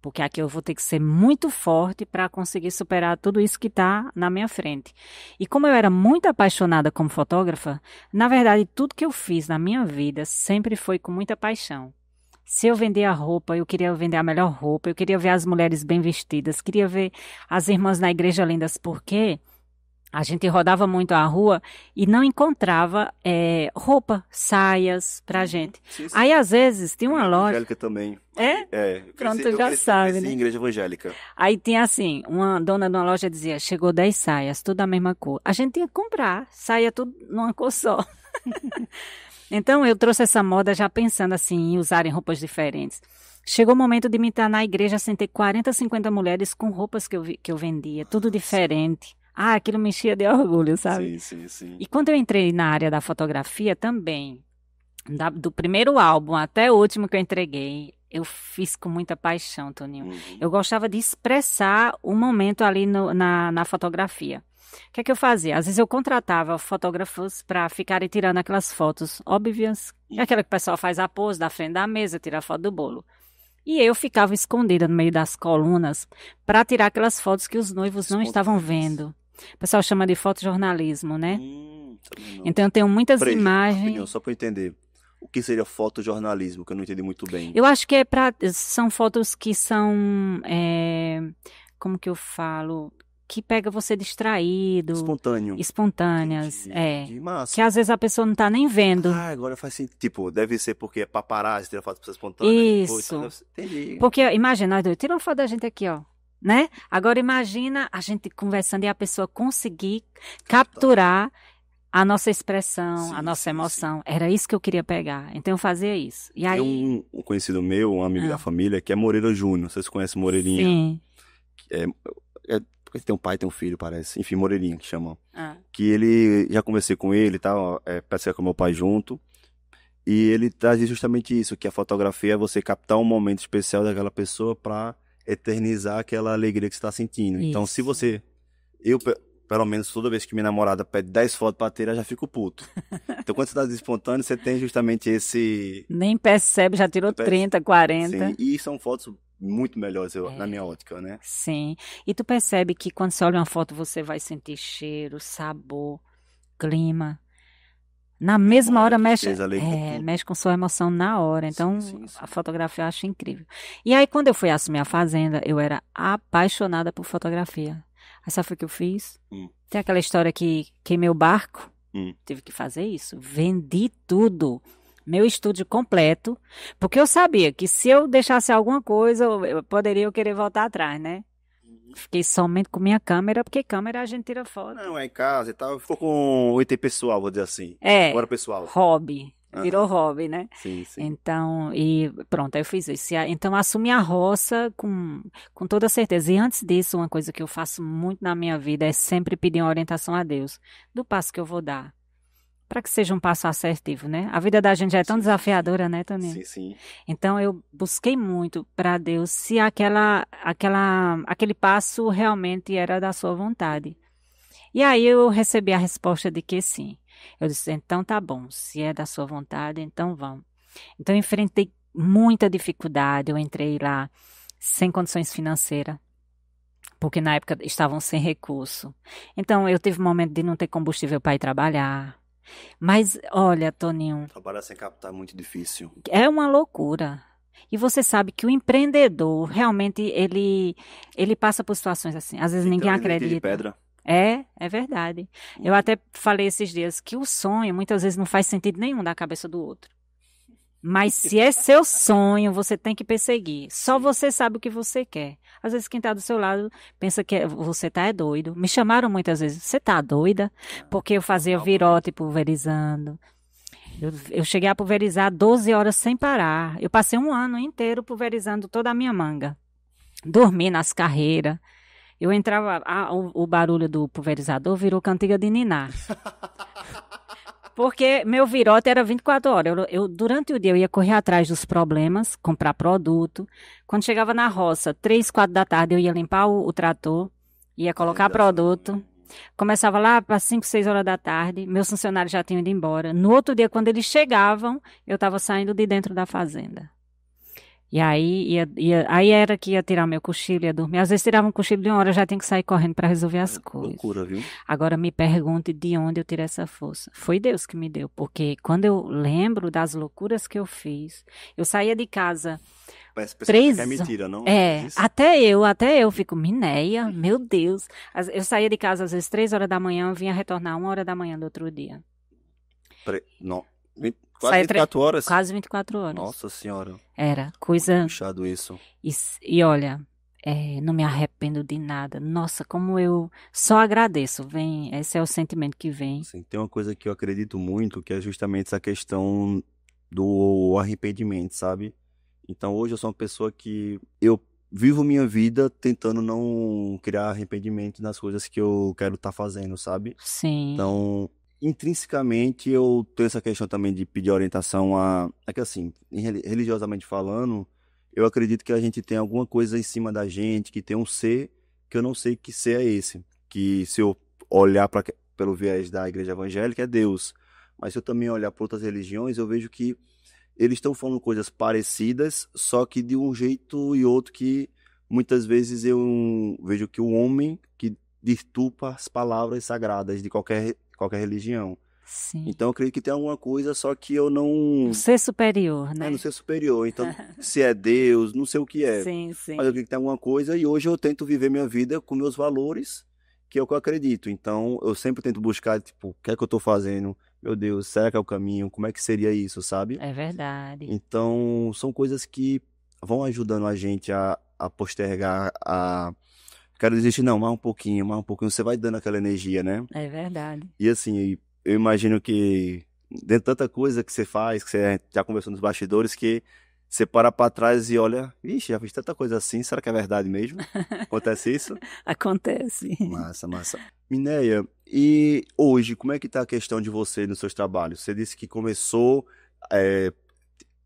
porque aqui eu vou ter que ser muito forte para conseguir superar tudo isso que está na minha frente. E como eu era muito apaixonada como fotógrafa, na verdade, tudo que eu fiz na minha vida sempre foi com muita paixão. Se eu vendia roupa, eu queria vender a melhor roupa, eu queria ver as mulheres bem vestidas, queria ver as irmãs na igreja lindas, porque a gente rodava muito a rua e não encontrava roupa, saias pra gente. Sim. Aí, às vezes, tinha uma loja... Evangélica também. Pronto, já sabe, né? Em igreja evangélica. Aí tinha assim, uma dona de uma loja dizia, chegou 10 saias, tudo da mesma cor. A gente tinha que comprar, saia tudo numa cor só. Então, eu trouxe essa moda já pensando assim, em usarem roupas diferentes. Chegou o momento de me estar na igreja, sem ter 40, 50 mulheres com roupas que eu vendia, tudo diferente. Aquilo me enchia de orgulho, sabe? Sim. E quando eu entrei na área da fotografia também, do primeiro álbum até o último que eu entreguei, eu fiz com muita paixão, Toninho. Eu gostava de expressar o momento ali na fotografia. O que é que eu fazia? Às vezes eu contratava fotógrafos para ficarem tirando aquelas fotos óbvias, aquela que o pessoal faz a pose da frente da mesa, tira a foto do bolo. E eu ficava escondida no meio das colunas para tirar aquelas fotos que os noivos não estavam vendo. O pessoal chama de fotojornalismo, né? Então eu tenho muitas imagens... Só para entender, o que seria fotojornalismo, que eu não entendi muito bem? Eu acho que são fotos que são... como que eu falo? Que pega você distraído. Espontâneas. Que massa. Que às vezes a pessoa não tá nem vendo. Agora faz sentido. Tipo, deve ser porque é paparazzi, tira foto pra você espontânea. Isso. Entendi. Porque, imagina, nós dois, tira uma foto da gente aqui, ó. Né? Agora imagina a gente conversando e a pessoa conseguir capturar a nossa expressão, a nossa emoção. Era isso que eu queria pegar. Então eu fazia isso. E aí... Tem um conhecido meu, um amigo da família, que é Moreira Júnior. Vocês conhecem Moreirinha? Sim. Porque tem um pai, tem um filho, parece. Enfim, Moreirinha, que chamam. Que ele, já conversei com ele e tal, parece que é com meu pai junto. E ele traz justamente isso, que a fotografia é você captar um momento especial daquela pessoa pra eternizar aquela alegria que você está sentindo. Isso. Então, se você... pelo menos, toda vez que minha namorada pede 10 fotos pra tirar, já fico puto. Então, quando você tá espontâneo, você tem justamente esse... Nem percebe, já tirou 30, 40. Sim, e são fotos muito melhores, na minha ótica, né? Sim. E tu percebe que quando você olha uma foto, você vai sentir cheiro, sabor, clima. Na mesma hora mexe, tristeza ali com tudo. mexe com sua emoção na hora. Então, Sim, sim. a fotografia eu acho incrível. E aí, quando eu fui assumir a fazenda, eu era apaixonada por fotografia. Aí sabe o que eu fiz? Hum. Tem aquela história que queimei o barco. Tive que fazer isso. Vendi tudo. Meu estúdio completo. Porque eu sabia que se eu deixasse alguma coisa, eu poderia querer voltar atrás, né? Fiquei somente com minha câmera, porque câmera a gente tira foto. Não, é em casa e tal. Ficou com o item pessoal, vou dizer assim. É, Agora pessoal. hobby. Virou hobby, né? Sim, sim. Então, e pronto, aí eu fiz isso. Então, assumi a roça com toda certeza. E antes disso, uma coisa que eu faço muito na minha vida é sempre pedir uma orientação a Deus do passo que eu vou dar. Para que seja um passo assertivo, né? A vida da gente já é tão desafiadora, né, Toninho? Sim, sim. Então, eu busquei muito para Deus se aquele passo realmente era da sua vontade. E aí eu recebi a resposta de que sim. Eu disse, então tá bom, se é da sua vontade, então vamos. Então eu enfrentei muita dificuldade, eu entrei lá sem condições financeiras, porque na época estavam sem recurso. Então eu tive um momento de não ter combustível para ir trabalhar. Mas olha, Toninho, Trabalhar sem capital é muito difícil. é uma loucura. E você sabe que o empreendedor realmente ele passa por situações assim. Às vezes ninguém Então, ele de acredita. pedra. É verdade. Eu até falei esses dias que o sonho muitas vezes não faz sentido nenhum da cabeça do outro. Mas se é seu sonho, você tem que perseguir. Só você sabe o que você quer. Às vezes quem está do seu lado pensa que você tá doido. Me chamaram muitas vezes, você tá doida? Porque eu fazia virote pulverizando. Eu cheguei a pulverizar 12 horas sem parar. Eu passei um ano inteiro pulverizando toda a minha manga. Dormi nas carreiras. Eu entrava, o barulho do pulverizador virou cantiga de niná. Porque meu virote era 24 horas. Durante o dia eu ia correr atrás dos problemas, comprar produto. Quando chegava na roça, 3, 4 da tarde, eu ia limpar o trator, ia colocar produto. Começava lá para 5, 6 horas da tarde, meus funcionários já tinham ido embora. No outro dia, quando eles chegavam, eu estava saindo de dentro da fazenda. E aí, aí era que ia tirar meu cochilo, ia dormir. Às vezes tirava um cochilo de 1 hora, eu já tinha que sair correndo para resolver as coisas. Loucura, viu? Agora me pergunte de onde eu tirei essa força. Foi Deus que me deu, porque quando eu lembro das loucuras que eu fiz, eu saía de casa Parece que 3 é mentira, não? Isso? até eu fico, Mineia, meu Deus. Eu saía de casa às vezes 3 horas da manhã, eu vinha retornar 1 hora da manhã do outro dia. Não. Quase Saía 24 horas? Quase 24 horas. Nossa senhora. Era coisa. Puxado isso. E olha, não me arrependo de nada. Nossa, como eu só agradeço. Esse é o sentimento que vem. Assim, tem uma coisa que eu acredito muito, que é justamente essa questão do arrependimento, sabe? Então hoje eu sou uma pessoa que eu vivo minha vida tentando não criar arrependimento nas coisas que eu quero estar fazendo, sabe? Sim. Então, intrinsecamente eu tenho essa questão também de pedir orientação é que assim, religiosamente falando, eu acredito que a gente tem alguma coisa em cima da gente, que tem um ser que eu não sei que ser é esse, que se eu olhar pelo viés da igreja evangélica é Deus, mas se eu também olhar para outras religiões, eu vejo que eles estão falando coisas parecidas, só que de um jeito e outro que muitas vezes eu vejo que o homem que deturpa as palavras sagradas de qualquer religião. Sim. Então eu acredito que tem alguma coisa, só que eu não... Um ser superior, né? não ser superior. Então, se é Deus, não sei o que é. Sim, sim. Mas eu acredito que tem alguma coisa e hoje eu tento viver minha vida com meus valores, que é o que eu acredito. Então, eu sempre tento buscar, tipo, o que é que eu tô fazendo? Meu Deus, será que é o caminho? Como é que seria isso, sabe? É verdade. Então, são coisas que vão ajudando a gente a postergar, quero desistir, não, mais um pouquinho, você vai dando aquela energia, né? É verdade. E assim, eu imagino que dentro de tanta coisa que você faz, que você já conversou nos bastidores, que você para pra trás e olha, vixe, já fiz tanta coisa assim, será que é verdade mesmo? Acontece isso? Acontece. Massa, massa. Mineia, e hoje, como é que tá a questão de você nos seus trabalhos? Você disse que começou,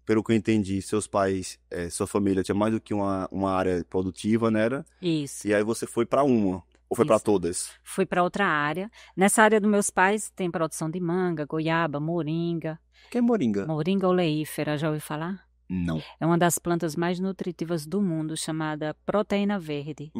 pelo que eu entendi, seus pais, sua família tinha mais do que uma área produtiva, né? Isso. E aí você foi para uma, ou foi para Isso. todas? Fui para outra área. Nessa área dos meus pais tem produção de manga, goiaba, moringa. O que é moringa? Moringa oleífera, já ouviu falar? Não. É uma das plantas mais nutritivas do mundo, chamada proteína verde.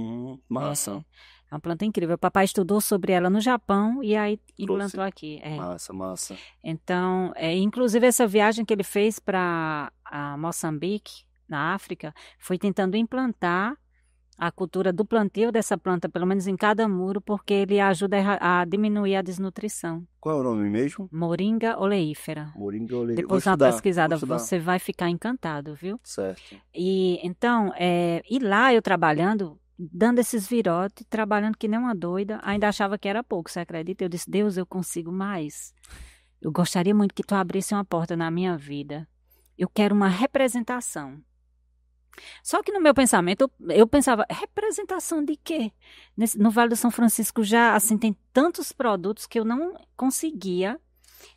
Massa. É uma planta incrível. O papai estudou sobre ela no Japão e aí Trouxe. implantou aqui. Massa, massa. Então, inclusive essa viagem que ele fez para Moçambique, na África, foi tentando implantar a cultura do plantio dessa planta, pelo menos em cada muro, porque ele ajuda a diminuir a desnutrição. Qual é o nome mesmo? Moringa oleífera. Moringa oleífera. Depois Vou dá uma estudar, pesquisada, vou estudar. você vai ficar encantado, viu? Certo. E então, e lá eu trabalhando, dando esses virotes, trabalhando que nem uma doida, ainda achava que era pouco, você acredita? Eu disse, Deus, eu consigo mais. Eu gostaria muito que tu abrisse uma porta na minha vida. Eu quero uma representação. Só que no meu pensamento, eu pensava, representação de quê? No Vale do São Francisco já, assim, tem tantos produtos que eu não conseguia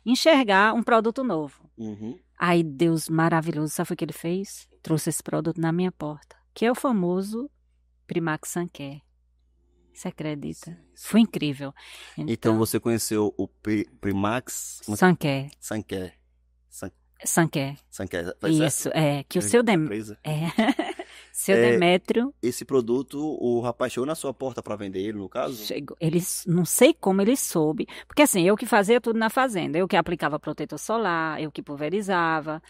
enxergar um produto novo. Uhum. Aí Deus maravilhoso, sabe o que ele fez? Trouxe esse produto na minha porta, que é o famoso Primax Suncare. Você acredita? Foi incrível. Então você conheceu o Primax Suncare. Suncare. Suncare. Suncare. Isso, que o seu seu Demétrio. Esse produto, o rapaz chegou na sua porta para vender ele, no caso? Chegou, não sei como ele soube, porque assim, eu que fazia tudo na fazenda, eu que aplicava protetor solar, eu que pulverizava.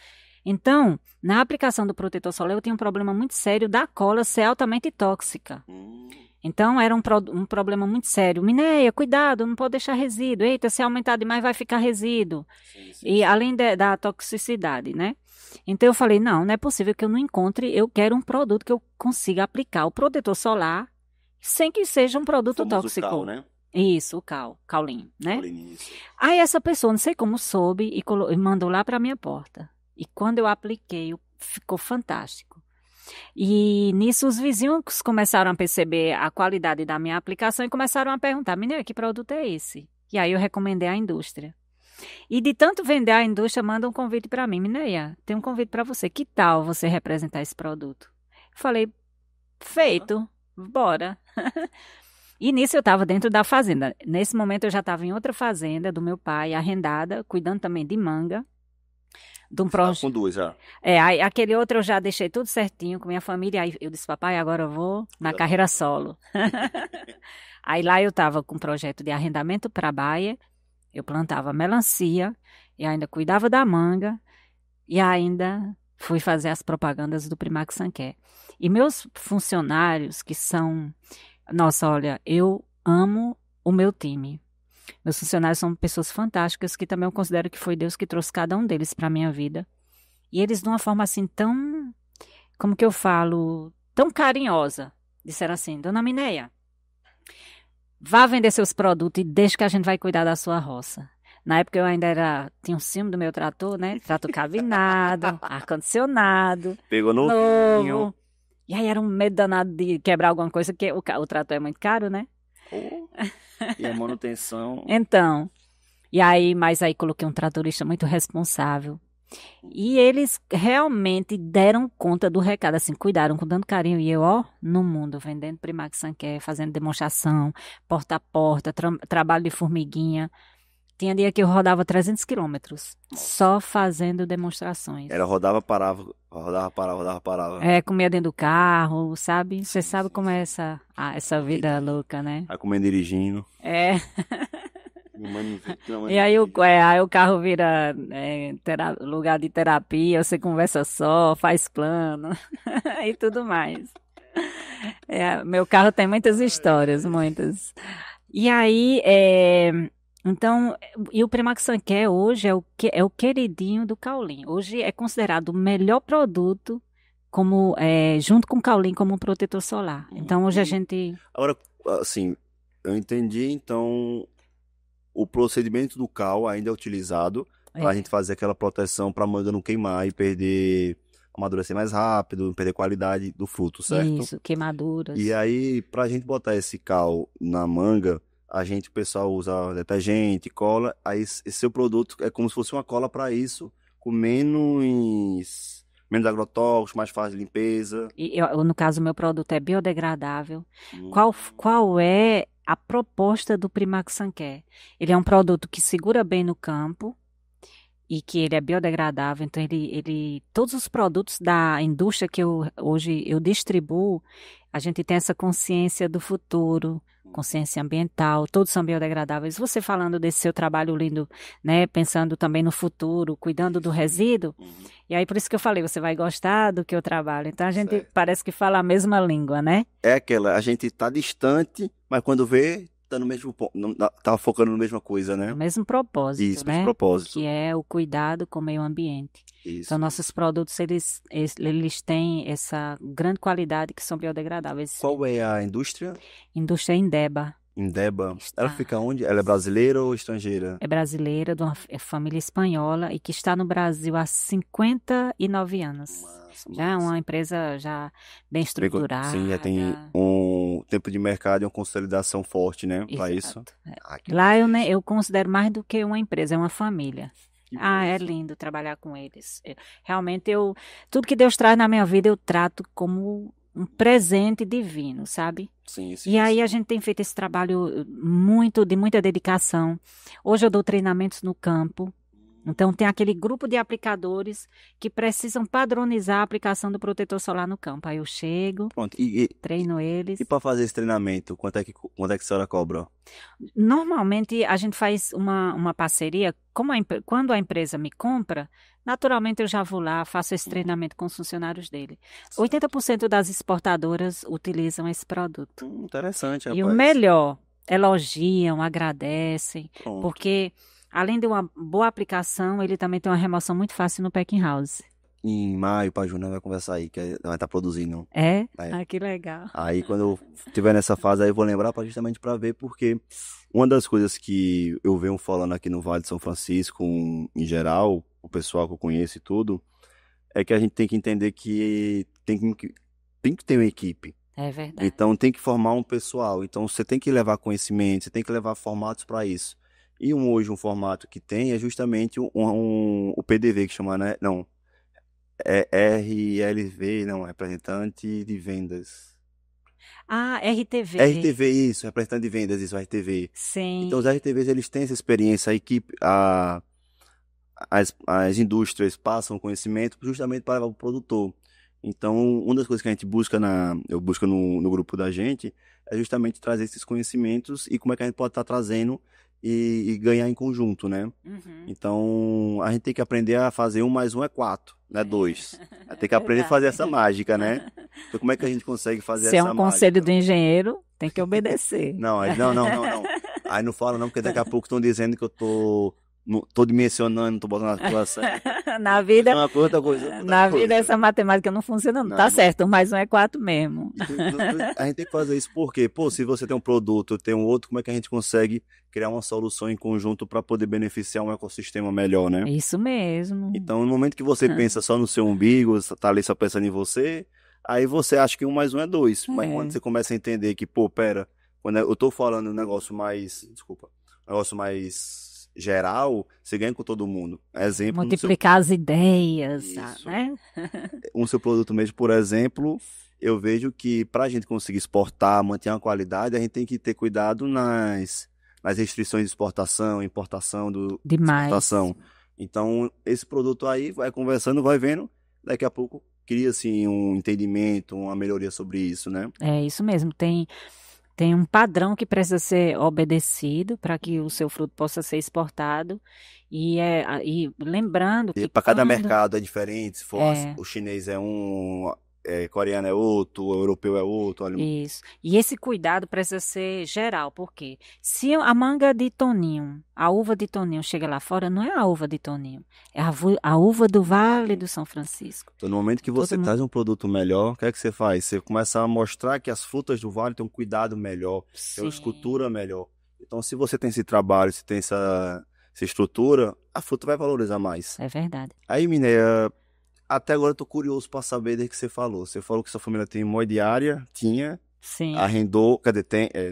Então, na aplicação do protetor solar, eu tinha um problema muito sério da cola ser altamente tóxica. Então, era um problema muito sério. Mineia, cuidado, não pode deixar resíduo. Eita, se aumentar demais, vai ficar resíduo. Sim. E além da toxicidade, né? Então, eu falei, não é possível que eu não encontre, eu quero um produto que eu consiga aplicar o protetor solar sem que seja um produto tóxico. Cal, né? Isso, o caulinho, né? Caulinho, isso. Aí essa pessoa, não sei como soube, e mandou lá para a minha porta. E quando eu apliquei, ficou fantástico. E nisso os vizinhos começaram a perceber a qualidade da minha aplicação e começaram a perguntar, menina, que produto é esse? E aí eu recomendei à indústria. E de tanto vender à indústria, manda um convite para mim. Mineia, tem um convite para você. Que tal você representar esse produto? Eu falei, feito, bora. E nisso eu estava dentro da fazenda. Nesse momento eu já estava em outra fazenda do meu pai, arrendada, cuidando também de manga. De um com duas já. Aquele outro eu já deixei tudo certinho com minha família. Aí eu disse, papai, agora eu vou na carreira solo. Aí lá eu estava com um projeto de arrendamento para Baia. Eu plantava melancia e ainda cuidava da manga e ainda fui fazer as propagandas do Primax Suncare. E meus funcionários que são... Nossa, olha, eu amo o meu time. Meus funcionários são pessoas fantásticas que também eu considero que foi Deus que trouxe cada um deles para a minha vida. E eles de uma forma assim tão, como que eu falo, tão carinhosa, disseram assim, Dona Mineia, vá vender seus produtos e deixe que a gente vai cuidar da sua roça. Na época eu ainda tinha um ciúme do meu trator, né? Trator cabinado, ar-condicionado. Pegou novinho. E aí era um medo danado de quebrar alguma coisa, porque o trator é muito caro, né? E a manutenção. Então, mas aí coloquei um tratorista muito responsável. E eles realmente deram conta do recado, assim, cuidaram com tanto carinho. E eu, no mundo, vendendo Primax Suncare, fazendo demonstração, porta a porta, trabalho de formiguinha. Tinha dia que eu rodava 300 quilômetros, só fazendo demonstrações. Era rodava, parava, rodava, parava. Comia dentro do carro, sabe? Você sabe como é essa vida louca, né? Aí comendo dirigindo. E aí o carro vira lugar de terapia, você conversa só, faz plano e tudo mais. Meu carro tem muitas histórias, muitas. E aí, então, e o Primax Suncare hoje é o queridinho do caulinho. Hoje é considerado o melhor produto junto com o caulinho como um protetor solar. Então, hoje a gente... Agora, assim, eu entendi, então... O procedimento do cal ainda é utilizado para a gente fazer aquela proteção para a manga não queimar e amadurecer mais rápido, não perder qualidade do fruto, certo? Isso, queimaduras. E aí, para a gente botar esse cal na manga, o pessoal usa detergente, cola, aí esse seu produto é como se fosse uma cola para isso, com menos agrotóxicos, mais fácil de limpeza. No caso, meu produto é biodegradável. Qual é a proposta do Primax Suncare? Ele é um produto que segura bem no campo e que ele é biodegradável. Então, todos os produtos da indústria que hoje eu distribuo, a gente tem essa consciência do futuro, consciência ambiental, todos são biodegradáveis. Você falando desse seu trabalho lindo, né, pensando também no futuro, cuidando do resíduo, e aí por isso que eu falei, você vai gostar do que eu trabalho. Então, a gente parece que fala a mesma língua, né? É aquela, a gente tá distante, mas quando vê, tá no mesmo ponto, tá focando na mesma coisa, né? O mesmo propósito, Isso, né? mesmo propósito. Que é o cuidado com o meio ambiente. Isso. Então, nossos produtos, eles têm essa grande qualidade que são biodegradáveis. Qual é a indústria? Indústria Indeba. Indeba. Está. Ela fica onde? Ela é brasileira ou estrangeira? É brasileira, de uma família espanhola e que está no Brasil há 59 anos. Já é uma empresa já bem estruturada. Sim, já tem um tempo de mercado e uma consolidação forte, né? Para isso. Lá eu considero mais do que uma empresa, é uma família. É lindo trabalhar com eles. Realmente, tudo que Deus traz na minha vida, eu trato como um presente divino, sabe? Sim. E aí a gente tem feito esse trabalho de muita dedicação. Hoje eu dou treinamentos no campo. Então, tem aquele grupo de aplicadores que precisam padronizar a aplicação do protetor solar no campo. Aí eu chego, treino eles. E para fazer esse treinamento, quanto é que a senhora cobra? Normalmente, a gente faz uma parceria. Quando a empresa me compra, naturalmente eu já vou lá, faço esse treinamento com os funcionários dele. 80% das exportadoras utilizam esse produto. Interessante, rapaz. E o melhor, elogiam, agradecem, porque além de uma boa aplicação, ele também tem uma remoção muito fácil no packing house. Em maio, para junho, vai conversar aí, que vai estar produzindo. É? Ah, que legal. Aí, quando eu estiver nessa fase, aí eu vou lembrar justamente para ver, porque uma das coisas que eu venho falando aqui no Vale de São Francisco, em geral, o pessoal que eu conheço e tudo, é que a gente tem que entender que tem que ter uma equipe. É verdade. Então, tem que formar um pessoal. Então, você tem que levar conhecimento, você tem que levar formatos para isso. E hoje um formato que tem é justamente o PDV, que chama, né? Não, é RLV, não, representante de vendas. Ah, RTV. RTV, isso, representante de vendas, isso, RTV. Sim. Então os RTVs, eles têm essa experiência, a equipe, as indústrias passam conhecimento justamente para levar para o produtor. Então, uma das coisas que a gente busca, eu busco no grupo da gente, é justamente trazer esses conhecimentos e como é que a gente pode estar trazendo e ganhar em conjunto, né? Uhum. Então, a gente tem que aprender a fazer 1 mais 1 é 4, não é 2. Tem que aprender a fazer essa mágica, né? Então, como é que a gente consegue fazer essa mágica? Se é um conselho do engenheiro, tem que obedecer. Não. Aí não fala não, porque daqui a pouco estão dizendo que eu tô dimensionando, tô botando a situação. Na vida, uma coisa, outra coisa. Na vida essa matemática não funciona, não. Tá certo, 1 mais 1 é 4 mesmo. A gente tem que fazer isso porque, se você tem um produto, tem um outro, como é que a gente consegue criar uma solução em conjunto para poder beneficiar um ecossistema melhor, né? Isso mesmo. Então, no momento que você pensa só no seu umbigo, tá ali só pensando em você, aí você acha que 1 mais 1 é 2. Mas quando você começa a entender que, pera, quando eu tô falando um negócio mais geral, você ganha com todo mundo. Exemplo, multiplicar as ideias, né? O seu produto mesmo, por exemplo, eu vejo que para a gente conseguir exportar, manter uma qualidade, a gente tem que ter cuidado nas restrições de exportação, importação exportação. Então, esse produto aí vai conversando, vai vendo, daqui a pouco cria-se um entendimento, uma melhoria sobre isso, né? É isso mesmo, tem um padrão que precisa ser obedecido para que o seu fruto possa ser exportado. E lembrando que para cada mercado é diferente. Se for o chinês é um, coreano é outro, o europeu é outro. Isso. E esse cuidado precisa ser geral, porque se a manga de Toninho, a uva de Toninho chega lá fora, não é a uva de Toninho, é a uva do Vale do São Francisco. Então, no momento que você traz um produto melhor, o que é que você faz? Você começa a mostrar que as frutas do Vale têm um cuidado melhor, têm uma escultura melhor. Então, se você tem esse trabalho, se tem essa estrutura, a fruta vai valorizar mais. É verdade. Aí, Mineia, até agora eu tô curioso para saber desde que você falou. Você falou que sua família tem mobiliária, tinha, sim, arrendou,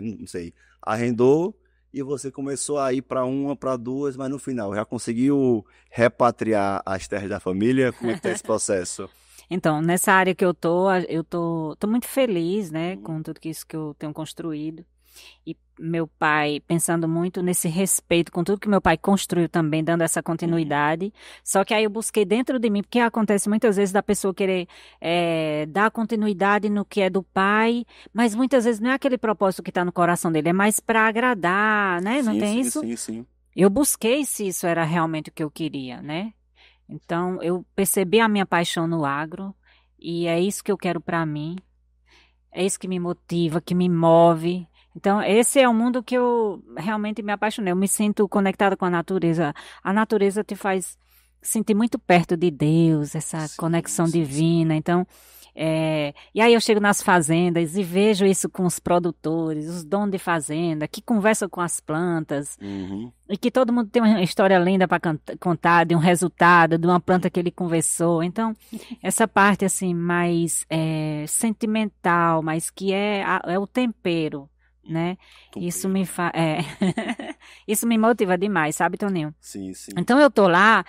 não sei, arrendou e você começou a ir para 1, para 2, mas no final já conseguiu repatriar as terras da família? Como é que tá esse processo? Então, nessa área que eu tô muito feliz, né, com tudo isso que eu tenho construído. meu pai, pensando muito nesse respeito com tudo que meu pai construiu também, dando essa continuidade. Só que aí eu busquei dentro de mim, porque acontece muitas vezes da pessoa querer dar continuidade no que é do pai, mas muitas vezes não é aquele propósito que está no coração dele, é mais para agradar, né? Não Sim, tem sim, isso? sim, sim. Eu busquei se isso era realmente o que eu queria, né? Então, eu percebi a minha paixão no agro e é isso que eu quero para mim. É isso que me motiva, que me move. Então, esse é o mundo que eu realmente me apaixonei. Eu me sinto conectada com a natureza. A natureza te faz sentir muito perto de Deus, essa Sim, conexão sim, sim. divina. Então, e aí eu chego nas fazendas e vejo isso com os produtores, os donos de fazenda, que conversam com as plantas. Uhum. E que todo mundo tem uma história linda para contar de um resultado, de uma planta que ele conversou. Então, essa parte assim mais sentimental, mas que é o tempero, né? Isso Tompeiro, me né? isso me motiva demais, sabe, Toninho? Sim, sim. Então eu tô lá,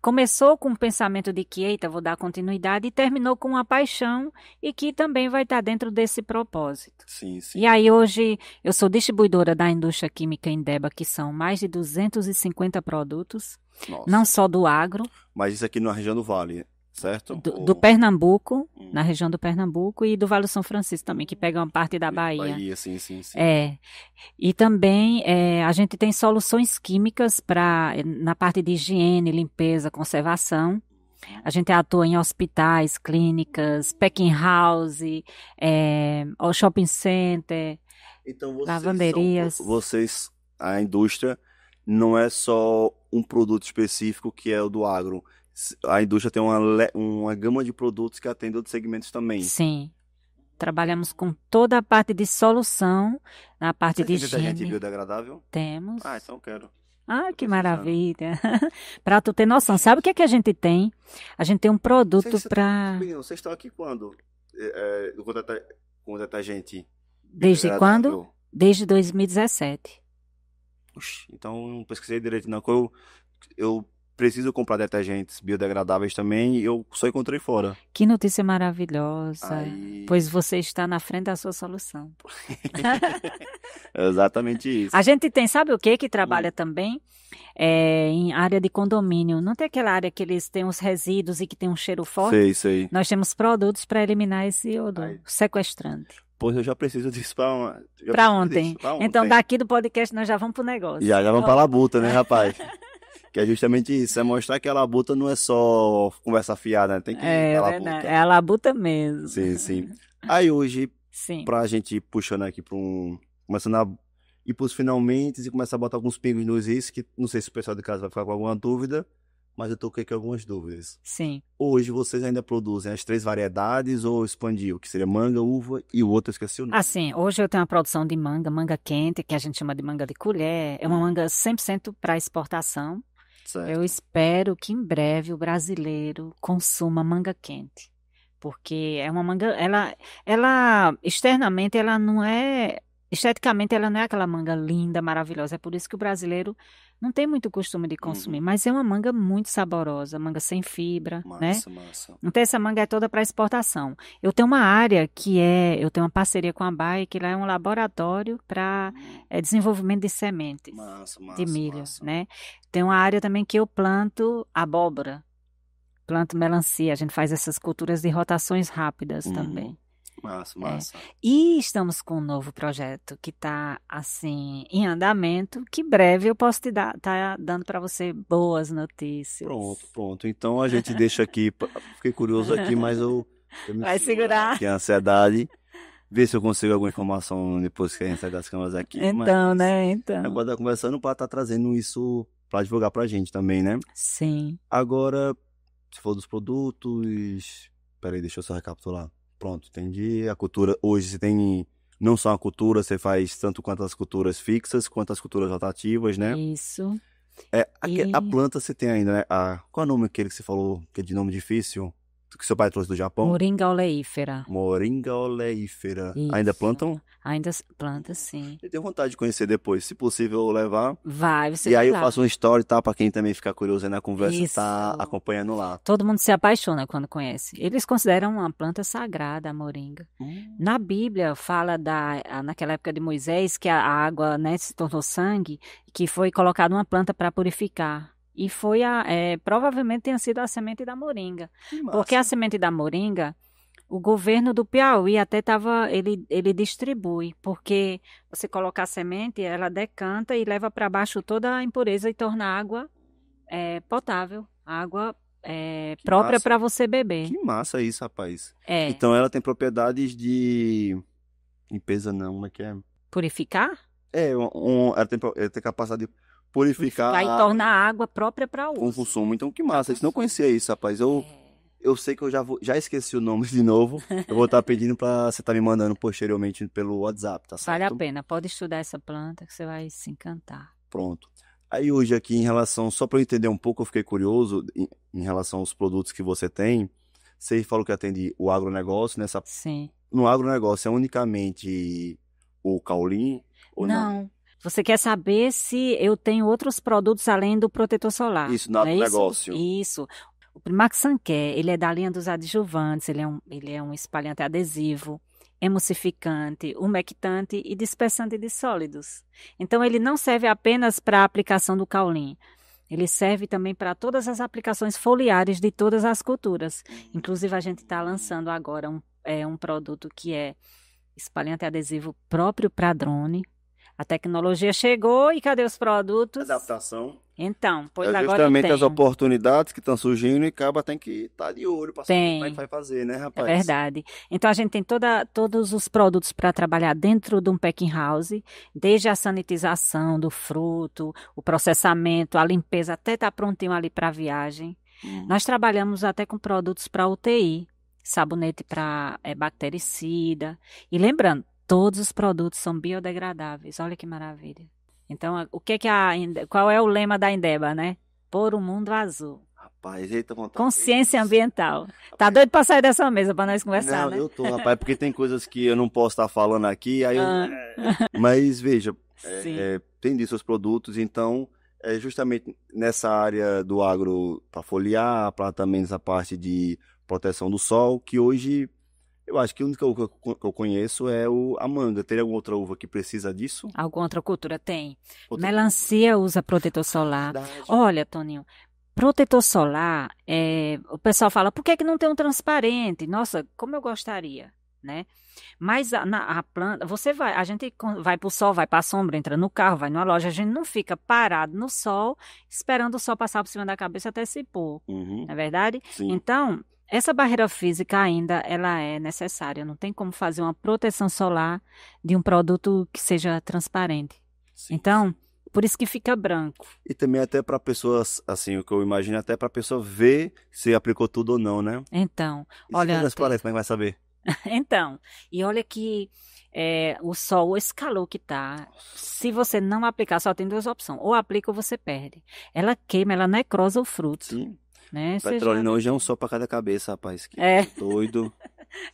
começou com o pensamento de que, eita, vou dar continuidade, e terminou com uma paixão e que também vai estar dentro desse propósito. Sim, E sim. aí hoje eu sou distribuidora da indústria química Indeba, que são mais de 250 produtos, não Nossa. só do agro, Mas isso aqui na região do Vale, certo? do Pernambuco, Hum. na região do Pernambuco, e do Vale do São Francisco também, que pega uma parte da Bahia. Bahia, sim, sim, sim. É, e também a gente tem soluções químicas na parte de higiene, limpeza, conservação. A gente atua em hospitais, clínicas, packing house, ou shopping center, Então lavanderias. a indústria não é só um produto específico que é o do agro. A indústria tem uma gama de produtos que atende outros segmentos também. Sim, trabalhamos com toda a parte de solução, na parte Vocês de têm detergente higiene. biodegradável? Ah, Temos. então eu quero. Ah, Tô que precisando. maravilha! Para tu ter noção, sabe o que é que a gente tem? A gente tem um produto para. Vocês estão aqui quando? Com detergente Desde quando? biodegradável? Desde 2017. Oxi, então eu não pesquisei direito, não. Eu preciso comprar detergentes biodegradáveis também e eu só encontrei fora. Que notícia maravilhosa! Aí. Pois você está na frente da sua solução. É exatamente A isso. gente tem, sabe o que Hum, trabalha também? Em área de condomínio. Não tem aquela área que eles têm os resíduos e que tem um cheiro forte? sei, sei. Nós temos produtos para eliminar esse odor, Aí, sequestrante. pois eu já preciso disso já Para preciso disso ontem. pra Então, ontem. daqui do podcast, nós já vamos pro negócio. Já vamos pra Ó, labuta, né, rapaz? Que é justamente isso, é mostrar que a labuta não é só conversa fiada, né? Tem que ir é pra verdade. labuta. É a labuta mesmo. Sim, sim. Aí hoje, Sim, pra gente ir puxando aqui pra começando a ir pros finalmente e começar a botar alguns pingos nos is, que não sei se o pessoal de casa vai ficar com alguma dúvida, mas eu tô com aqui algumas dúvidas. sim. Hoje vocês ainda produzem as 3 variedades ou expandiu? Que seria manga, uva e o outro eu esqueci o nome. Assim, hoje eu tenho uma produção de manga, manga quente, que a gente chama de manga de colher. É uma Hum, manga 100% para exportação. Eu certo. espero que em breve o brasileiro consuma manga quente. Porque é uma manga, ela externamente ela não é, esteticamente ela não é aquela manga linda, maravilhosa. É por isso que o brasileiro não tem muito costume de consumir, Uhum. mas é uma manga muito saborosa, manga sem fibra, né? Massa, massa. Então essa manga é toda para exportação. Eu tenho uma área eu tenho uma parceria com a Baia, que lá é um laboratório para Hum, desenvolvimento de sementes massa, de massa, milho, massa. né? Tem uma área também que eu planto abóbora, planto melancia. A gente faz essas culturas de rotações rápidas Uhum. também. Massa, É. massa. E estamos com um novo projeto que está assim em andamento, que breve eu posso tá dando para você boas notícias. Pronto, pronto. Então a gente deixa aqui. Fiquei curioso aqui, mas eu me Vai segurar segurar? aqui a ansiedade. Ver se eu consigo alguma informação depois que a gente sair das câmeras aqui. Então, Mas né? Então. agora tá conversando para estar trazendo isso para divulgar pra gente também, né? Sim. Agora, se for dos produtos. Peraí, deixa eu só recapitular. Pronto, entendi. A cultura. Hoje você tem não só a cultura, você faz tanto quanto as culturas fixas, quanto as culturas rotativas, né? Isso. A E planta você tem ainda, né? Qual é o nome aquele que você falou, que é de nome difícil? que seu pai trouxe do Japão? Moringa oleífera. Moringa oleífera. Isso. Ainda plantam? Ainda planta, sim. Eu tenho vontade de conhecer depois, se possível eu levar. Vai, você E aí eu vai lá. faço uma story, tá? Pra quem também ficar curioso aí na conversa, Isso. tá acompanhando lá. Todo mundo se apaixona quando conhece. Eles consideram uma planta sagrada a moringa. Na Bíblia fala naquela época de Moisés que a água, né, se tornou sangue, que foi colocada uma planta para purificar. E foi provavelmente tenha sido a semente da moringa. Que Porque a massa. semente da moringa, o governo do Piauí até ele distribui, porque você coloca a semente, ela decanta e leva para baixo toda a impureza e torna a água potável, água Que própria massa. para você beber. Que massa isso, rapaz. É, Então ela tem propriedades de limpeza não, como é que é? purificar? Ela tem capacidade de purificar Aí a torna a água própria para com uso. consumo. Então que massa, isso não conhecia isso, rapaz. Eu sei que eu já esqueci o nome de novo. Eu vou estar pedindo pra você estar me mandando posteriormente pelo WhatsApp, tá Vale a certo? pena, pode estudar essa planta que você vai se encantar. Pronto. Aí hoje aqui em relação, só para eu entender um pouco, eu fiquei curioso em relação aos produtos que você tem. Você falou que atende o agronegócio, Sim. no agronegócio é unicamente o caulim ou não? Não. Você quer saber se eu tenho outros produtos além do protetor solar? Isso, no Não é isso? agronegócio. Isso. O Primax Sancare, ele é da linha dos adjuvantes, ele é um espalhante adesivo, emulsificante, umectante e dispersante de sólidos. Então, ele não serve apenas para a aplicação do caulim. Ele serve também para todas as aplicações foliares de todas as culturas. Inclusive, a gente está lançando agora um produto que é espalhante adesivo próprio para drone. A tecnologia chegou e cadê os produtos? Adaptação. Então, pois É agora eu justamente as tenho. oportunidades que estão surgindo e acaba tem que estar de olho para saber como é que vai fazer, né, É rapaz? verdade. Então, a gente tem todos os produtos para trabalhar dentro de um packing house, desde a sanitização do fruto, o processamento, a limpeza, até estar prontinho ali para a viagem. Nós trabalhamos até com produtos para UTI, sabonete para bactericida. E lembrando, todos os produtos são biodegradáveis. Olha que maravilha. Então, qual é o lema da Indeba, né? Por um mundo azul. Rapaz, eita vontade. Consciência ambiental. Tá doido pra sair dessa mesa pra nós conversar, Não, né? eu tô, rapaz, porque tem coisas que eu não posso estar falando aqui, aí Mas veja, Sim. tem disso os produtos, então é justamente nessa área do agro para foliar, para também essa parte de proteção do sol, que hoje eu acho que a única uva que eu conheço é a manga. Tem alguma outra uva que precisa disso? Alguma outra cultura tem. Outra- Melancia usa protetor solar. Verdade. Olha, Toninho, protetor solar, o pessoal fala, por que que não tem um transparente? Nossa, como eu gostaria, né? Mas a planta, a gente vai para o sol, vai para a sombra, entra no carro, vai numa loja, a gente não fica parado no sol, esperando o sol passar por cima da cabeça até se pôr, Uhum, não é verdade? sim. Então, essa barreira física ainda, ela é necessária, não tem como fazer uma proteção solar de um produto que seja transparente. Sim. Então, por isso que fica branco. E também até para pessoas, assim, o que eu imagino, até para a pessoa ver se aplicou tudo ou não, né? Então, E se olha, for transparente, como é que vai saber? então, e olha que o sol, esse calor que tá, se você não aplicar, só tem duas opções, ou aplica ou você perde. Ela queima, ela necrosa o fruto, Sim. né? Você Petrolina já- hoje é um sol para cada cabeça, rapaz. Que É. doido.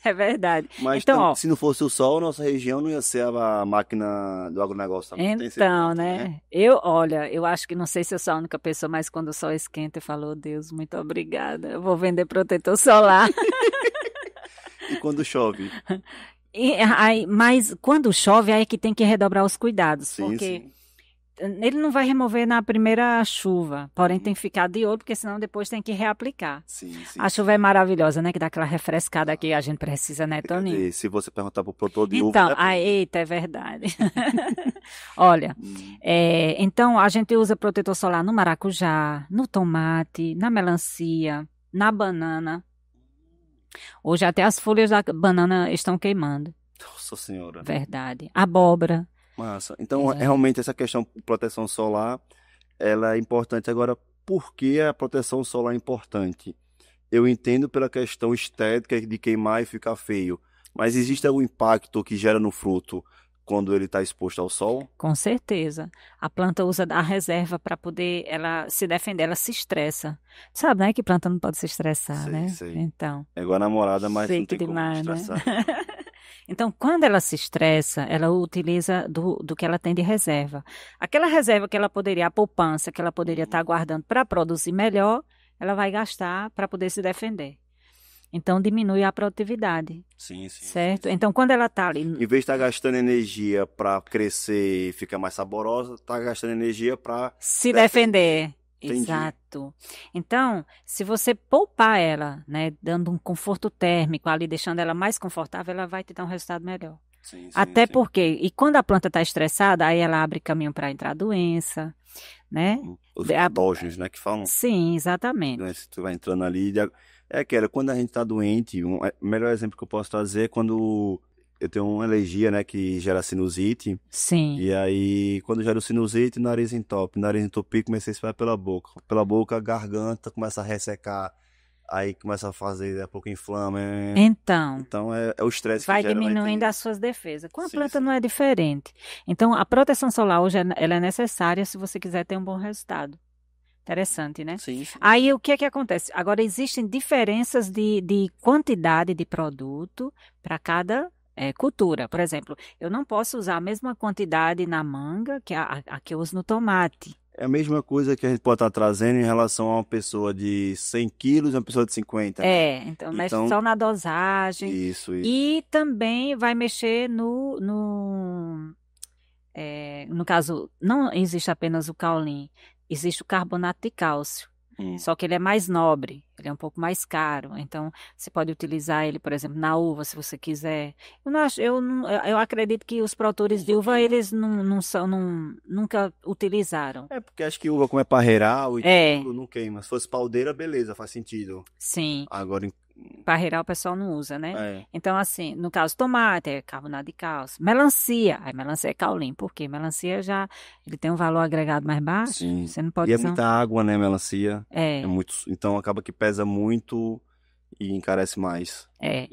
É verdade. Mas Então, ó, se não fosse o sol, nossa região não ia ser a máquina do agronegócio. Tem esse então, ponto, né? Eu acho que não sei se eu sou a única pessoa, mas quando o sol esquenta, eu falo, oh, Deus, muito obrigada. Eu vou vender protetor solar. E quando chove? Mas quando chove, aí é que tem que redobrar os cuidados, Sim, porque sim. ele não vai remover na primeira chuva, porém tem que ficar de olho, porque senão depois tem que reaplicar. Sim, sim. A chuva é maravilhosa, né? Que dá aquela refrescada que a gente precisa, né, Toninho? E se você perguntar pro produtor de uva, Então, né? eita, é verdade. Olha, então a gente usa protetor solar no maracujá, no tomate, na melancia, na banana. Hoje até as folhas da banana estão queimando, Nossa senhora. verdade. Abóbora. Massa. Então, realmente, essa questão de proteção solar, ela é importante. Agora, por que a proteção solar é importante? Eu entendo pela questão estética de queimar e ficar feio, mas existe algum impacto que gera no fruto quando ele está exposto ao sol? Com certeza. A planta usa a reserva para poder ela se defender, ela se estressa. Sabe, né, que planta não pode se estressar, Sei, né? sei. Então, É igual a namorada, mas sei não que tem como demais, né? estressar. Então, quando ela se estressa, ela utiliza do que ela tem de reserva. Aquela reserva que ela poderia, a poupança que ela poderia estar Uhum. guardando para produzir melhor, ela vai gastar para poder se defender. Então, diminui a produtividade, Sim, sim, sim, certo? sim. Então, quando ela está ali, Em vez de estar gastando energia para crescer e ficar mais saborosa, está gastando energia para se defender. defender. Entendi. Exato. Então, se você poupar ela, né, dando um conforto térmico ali, deixando ela mais confortável, ela vai te dar um resultado melhor. Sim, sim, Até sim. porque, e quando a planta está estressada, aí ela abre caminho para entrar doença, né? Os De- a- patógenos, né, que falam. Sim, exatamente. Né, se tu vai entrando ali. É aquela, quando a gente tá doente, o melhor exemplo que eu posso trazer é quando eu tenho uma alergia, né, que gera sinusite. Sim. E aí, quando gera o sinusite, nariz entope. Nariz entupir, comecei a espalhar pela boca. Pela boca, a garganta começa a ressecar. Aí começa a fazer, daqui a pouco inflama. Então, Então é o estresse que vai gera, vai ter diminuindo as isso. suas defesas. Com a Sim, planta sim. não é diferente. Então, a proteção solar hoje ela é necessária se você quiser ter um bom resultado. Interessante, né? Sim, sim. Aí o que é que acontece? Agora existem diferenças de quantidade de produto para cada cultura. Por exemplo, eu não posso usar a mesma quantidade na manga que a que eu uso no tomate. É a mesma coisa que a gente pode estar trazendo em relação a uma pessoa de 100 quilos e uma pessoa de 50, né? Então mexe Então, só na dosagem isso. e também vai mexer no caso, não existe apenas o caolin, existe o carbonato de cálcio. Hum. Só que ele é mais nobre, ele é um pouco mais caro. Então, você pode utilizar ele, por exemplo, na uva, se você quiser. Eu não acho, eu, não- eu acredito que os produtores de uva, eles nunca utilizaram. É porque acho que uva, como é parreiral e É, tudo, não queima. Se fosse paldeira, beleza, faz sentido. sim. Agora, Parreiral o pessoal não usa, né? é, Então, assim, no caso, tomate é carbonato de cálcio. Melancia, aí melancia é caulim. Por quê? Melancia já, ele tem um valor agregado mais baixo. sim. Você não E pode é usar. muita água, né, melancia? É É, muito, então acaba que pesa muito e encarece mais. é.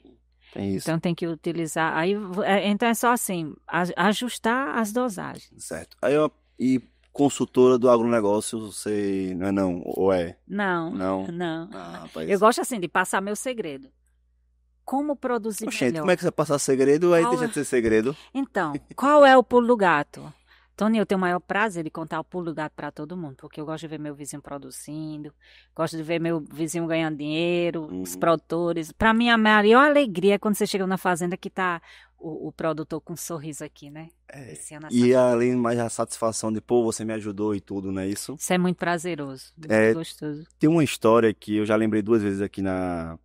Tem isso, Então tem que utilizar. Aí, então é só assim, ajustar as dosagens. certo. E consultora do agronegócio, você não é não? Ou é? Não, Não? não. Ah, Eu rapaz. gosto assim de passar meu segredo. Como produzir Oxente, como é melhor? que você vai passar segredo aí Qual deixa é? de ser segredo? Então, qual é o pulo do gato? Tony, eu tenho o maior prazer de contar o pulo do gato para todo mundo, porque eu gosto de ver meu vizinho produzindo, gosto de ver meu vizinho ganhando dinheiro, os Uhum. produtores. Para mim, a maior alegria é quando você chega na fazenda que tá o produtor com um sorriso aqui, né? É. Esse ano a E safra. além mais a satisfação de, pô, você me ajudou e tudo, não é isso? Isso é muito prazeroso, muito É, gostoso. tem uma história que eu já lembrei duas vezes aqui na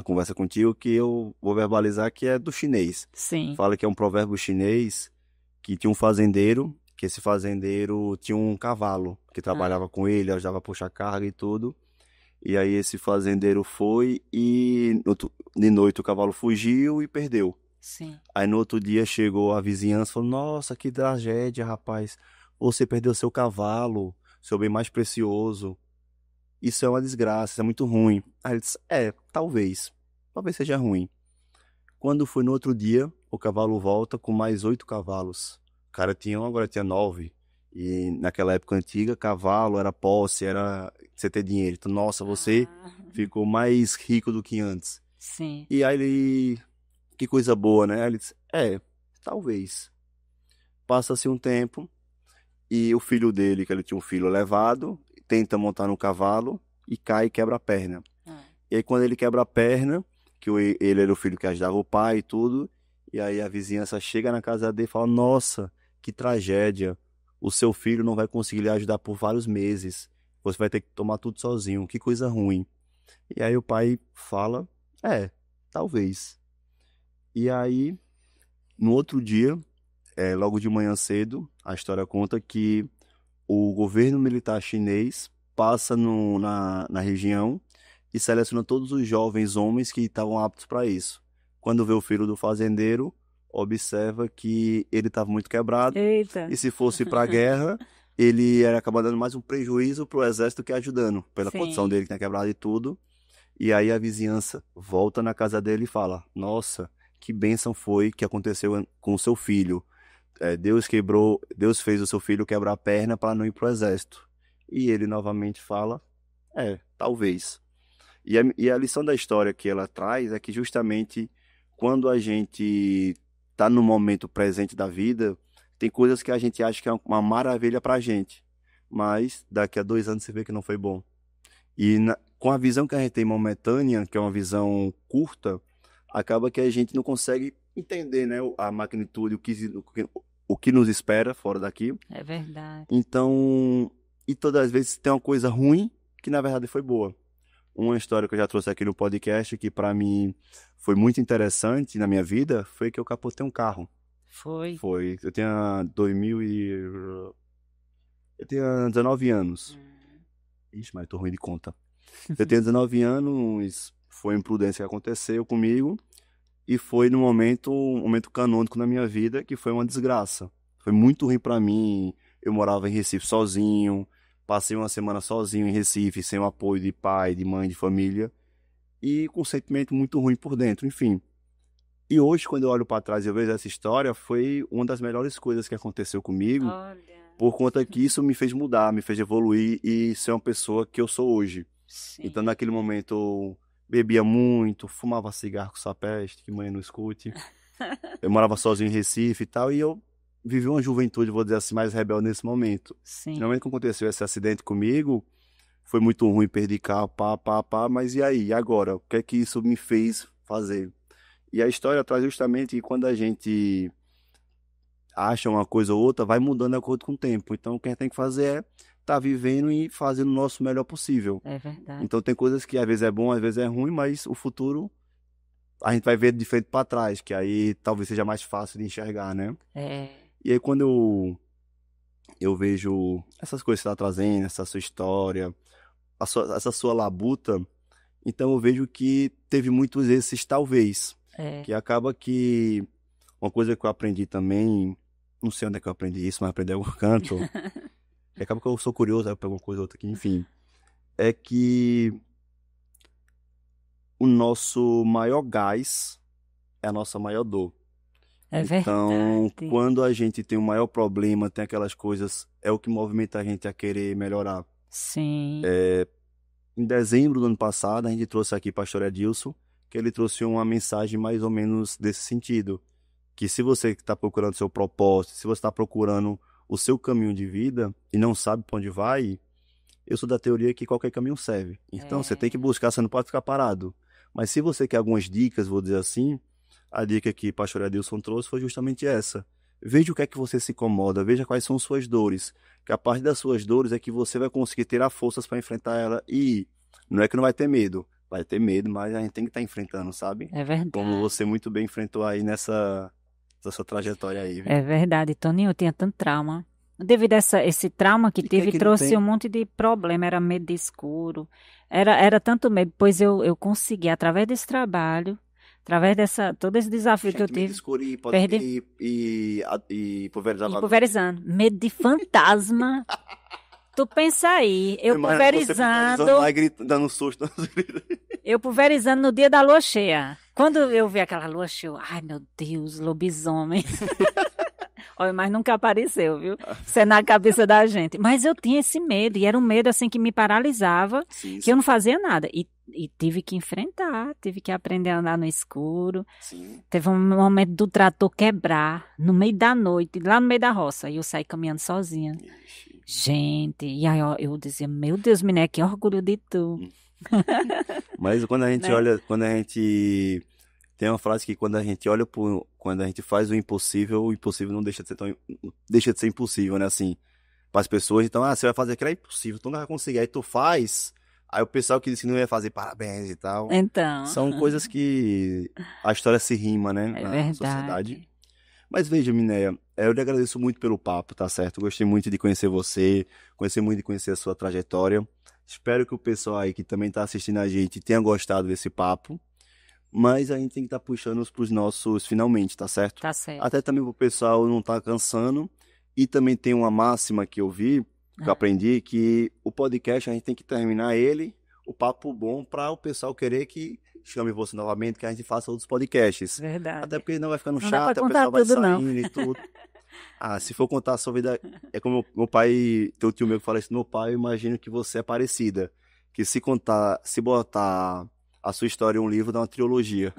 conversa contigo, que eu vou verbalizar, que é do chinês. Sim. Fala que é um provérbio chinês que tinha um fazendeiro, que esse fazendeiro tinha um cavalo que Ah, trabalhava com ele, ajudava a puxar carga e tudo. E aí esse fazendeiro foi e de noite o cavalo fugiu e perdeu. sim. Aí no outro dia chegou a vizinhança e falou: Nossa, que tragédia, rapaz. Você perdeu seu cavalo, seu bem mais precioso. Isso é uma desgraça, isso é muito ruim. Aí ele disse: talvez. Talvez seja ruim. Quando foi no outro dia, o cavalo volta com mais 8 cavalos. O cara tinha um, agora tinha 9. E naquela época antiga, cavalo era posse, era você ter dinheiro. Então, nossa, você Ah, ficou mais rico do que antes. sim. E aí ele, que coisa boa, né? Aí ele disse: talvez. Passa-se um tempo e o filho dele, que ele tinha um filho levado, tenta montar no cavalo e cai e quebra a perna. Ah, E aí quando ele quebra a perna, que ele era o filho que ajudava o pai e tudo, e aí a vizinhança chega na casa dele e fala: Nossa, que tragédia. O seu filho não vai conseguir lhe ajudar por vários meses. Você vai ter que tomar tudo sozinho. Que coisa ruim. E aí o pai fala: talvez. E aí, no outro dia, logo de manhã cedo, a história conta que o governo militar chinês passa na região e seleciona todos os jovens homens que estavam aptos para isso. Quando vê o filho do fazendeiro, observa que ele estava muito quebrado eita. e se fosse para a guerra, ele era acabar dando mais um prejuízo para o exército que ajudando, pela condição Sim. dele que tinha quebrado e tudo. E aí a vizinhança volta na casa dele e fala: Nossa, que bênção foi que aconteceu com o seu filho. Deus fez o seu filho quebrar a perna para não ir pro exército. E ele novamente fala, talvez. E a lição da história que ela traz é que justamente quando a gente está no momento presente da vida, tem coisas que a gente acha que é uma maravilha pra gente, mas daqui a 2 anos você vê que não foi bom. Com a visão que a gente tem momentânea, que é uma visão curta, acaba que a gente não consegue entender, né, a magnitude, o que nos espera fora daqui. É verdade. Então, e todas as vezes tem uma coisa ruim que na verdade foi boa. Uma história que eu já trouxe aqui no podcast que para mim foi muito interessante na minha vida foi que eu capotei um carro. Foi. Foi. Eu tinha 19 anos. Ixi, mas eu tô ruim de conta. Eu tenho 19 anos, foi uma imprudência que aconteceu comigo e foi um momento canônico na minha vida que foi uma desgraça. Foi muito ruim pra mim. Eu morava em Recife sozinho, passei uma semana sozinho em Recife, sem o apoio de pai, de mãe, de família e com um sentimento muito ruim por dentro, enfim. E hoje, quando eu olho pra trás e eu vejo essa história, foi uma das melhores coisas que aconteceu comigo. Olha. Por conta que isso me fez mudar, me fez evoluir e ser uma pessoa que eu sou hoje. Sim. Então, naquele momento, eu bebia muito, fumava cigarro com sapeste, que mãe não escute. Eu morava sozinho em Recife e tal, e eu vivi uma juventude, vou dizer assim, mais rebelde nesse momento. Sim. No momento que aconteceu esse acidente comigo, foi muito ruim, perdi carro, mas e aí? E agora? O que é que isso me fez fazer? E a história traz justamente que quando a gente acha uma coisa ou outra, vai mudando de acordo com o tempo. Então, o que a gente tem que fazer é estar vivendo e fazendo o nosso melhor possível. É verdade. Então, tem coisas que às vezes é bom, às vezes é ruim, mas o futuro a gente vai ver de frente para trás, que aí talvez seja mais fácil de enxergar, né? É. E aí, quando eu vejo essas coisas que você está trazendo, essa sua história, essa sua labuta, então eu vejo que teve muitos esses talvez. Que acaba que uma coisa que eu aprendi também, não sei onde é que eu aprendi isso, mas aprendi em algum canto, e acaba que eu sou curioso, aí eu pego uma coisa ou outra aqui, enfim, é que o nosso maior gás é a nossa maior dor. É Então, verdade. quando a gente tem um maior problema, tem aquelas coisas, é o que movimenta a gente a querer melhorar. Sim. Em dezembro do ano passado, a gente trouxe aqui o pastor Edilson, que ele trouxe uma mensagem mais ou menos desse sentido. Que se você está procurando seu propósito, se você está procurando o seu caminho de vida e não sabe para onde vai, eu sou da teoria que qualquer caminho serve. Então, você tem que buscar, você não pode ficar parado. Mas se você quer algumas dicas, vou dizer assim, a dica que o pastor Adilson trouxe foi justamente essa. Veja o que é que você se incomoda, veja quais são suas dores. Que a parte das suas dores é que você vai conseguir ter as forças para enfrentar ela. E não é que não vai ter medo. Vai ter medo, mas a gente tem que estar enfrentando, sabe? É verdade. Como você muito bem enfrentou aí nessa sua trajetória aí, viu? É verdade, Toninho, eu tinha tanto trauma. Devido a esse trauma que E tive, que não trouxe tem? um monte de problema. Era medo de escuro. Era tanto medo, pois eu consegui, através desse trabalho, através todo esse desafio que eu Gente, medo tive, escuro perdi e pulverizava. e pulverizando. Medo de fantasma. Tu pensa aí, eu Imagina você pulverizando, lá e gritando, dando um susto. eu pulverizando no dia da lua cheia. Quando eu vi aquela lua cheia, eu, ai meu Deus, lobisomem. Olha, mas nunca apareceu, viu? Isso é na cabeça da gente. Mas eu tinha esse medo, e era um medo assim que me paralisava, Sim, que eu não fazia nada. E tive que enfrentar, tive que aprender a andar no escuro. sim. Teve um momento do trator quebrar, no meio da noite, lá no meio da roça, e eu saí caminhando sozinha. Ixi. Gente, e aí eu dizia, meu Deus, menina, que orgulho de tu. Mas quando a gente Né? olha, quando a gente tem uma frase que quando a gente olha quando a gente faz o impossível não deixa de ser deixa de ser impossível, né? Assim, para as pessoas, então, você vai fazer aquilo é impossível, tu não vai conseguir, aí tu faz, aí o pessoal que disse que não ia fazer parabéns e tal. Então, São coisas que a história se rima, né, é na sociedade. verdade. Mas veja, Minéia, eu lhe agradeço muito pelo papo, tá certo? Gostei muito de conhecer você, gostei muito de conhecer a sua trajetória. Espero que o pessoal aí que também está assistindo a gente tenha gostado desse papo. Mas a gente tem que estar puxando para os nossos finalmente, tá certo? Tá certo. Até também para o pessoal não estar cansando. E também tem uma máxima que eu vi, que eu aprendi, que o podcast a gente tem que terminar ele, o papo bom, para o pessoal querer que chame você novamente, que a gente faça outros podcasts. Verdade. Até porque não vai ficando Não dá chato, pra o contar pessoal vai tudo, não. saindo e tudo. Ah, se for contar a sua vida, é como meu pai, teu tio meu que fala isso do meu pai, eu imagino que você é parecida. Que se contar, se botar a sua história em um livro, dá uma trilogia.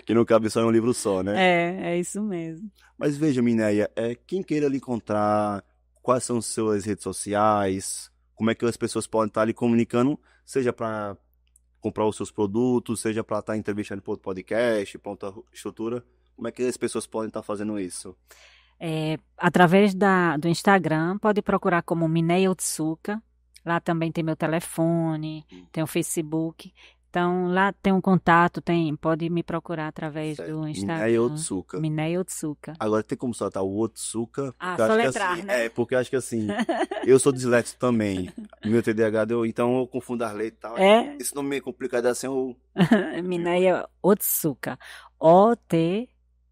Que não cabe só em um livro só, né? É isso mesmo. Mas veja, Minéia, quem queira lhe encontrar, quais são suas redes sociais, como é que as pessoas podem estar lhe comunicando, seja para comprar os seus produtos, seja para estar entrevistando para outro podcast, para outra estrutura, como é que as pessoas podem estar fazendo isso? Através do Instagram, pode procurar como Mineia Otsuka. Lá também tem meu telefone, tem o Facebook. Então, lá tem um contato, pode me procurar através Certo. do Minéia Instagram. Otsuka. Mineia Otsuka. Agora tem como soltar o Otsuka, Ah, porque eu acho que soletrar, assim, né? porque eu acho que assim, eu sou disléxico também, meu TDAH, então eu confundo as letras e tal, É esse nome meio complicado assim, eu... Mineia Otsuka. Otsuka.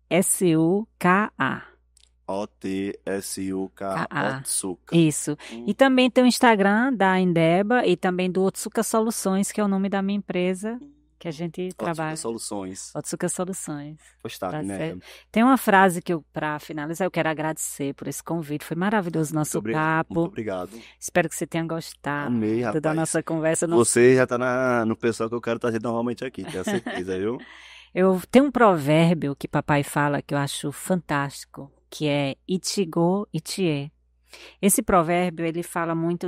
Otsuka, K-A. Otsuka. Isso. E também tem o Instagram da Indeba e também do Otsuka Soluções, que é o nome da minha empresa que a gente Otsuka trabalha. Soluções. Otsuka Soluções. Gostado, Tá né? certo. Tem uma frase que para finalizar, eu quero agradecer por esse convite. Foi maravilhoso o nosso Muito papo. obrigado. Espero que você tenha gostado Amei, da rapaz. nossa conversa. Você já tá no pessoal que eu quero trazer novamente aqui, tenho certeza, viu? Eu tenho um provérbio que papai fala que eu acho fantástico, que é Ichigo Ichie. Esse provérbio, ele fala muito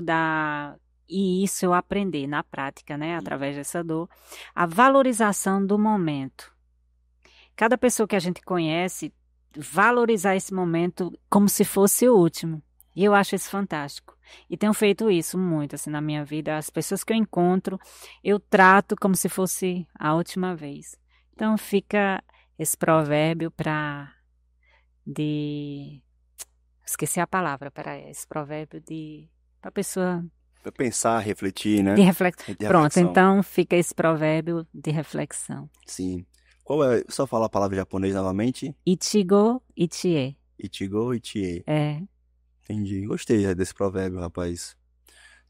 e isso eu aprendi na prática, né, através dessa dor, a valorização do momento. Cada pessoa que a gente conhece, valorizar esse momento como se fosse o último. E eu acho isso fantástico. E tenho feito isso muito, assim, na minha vida. As pessoas que eu encontro, eu trato como se fosse a última vez. Então fica esse provérbio esqueci a palavra para esse provérbio para pessoa Pra pensar, refletir, né? de reflexão. De Pronto, reflexão. então fica esse provérbio de reflexão. Sim. Qual é? Só falar a palavra japonês novamente? Ichigo Ichie. Ichigo Ichie. É. Entendi. Gostei desse provérbio, rapaz.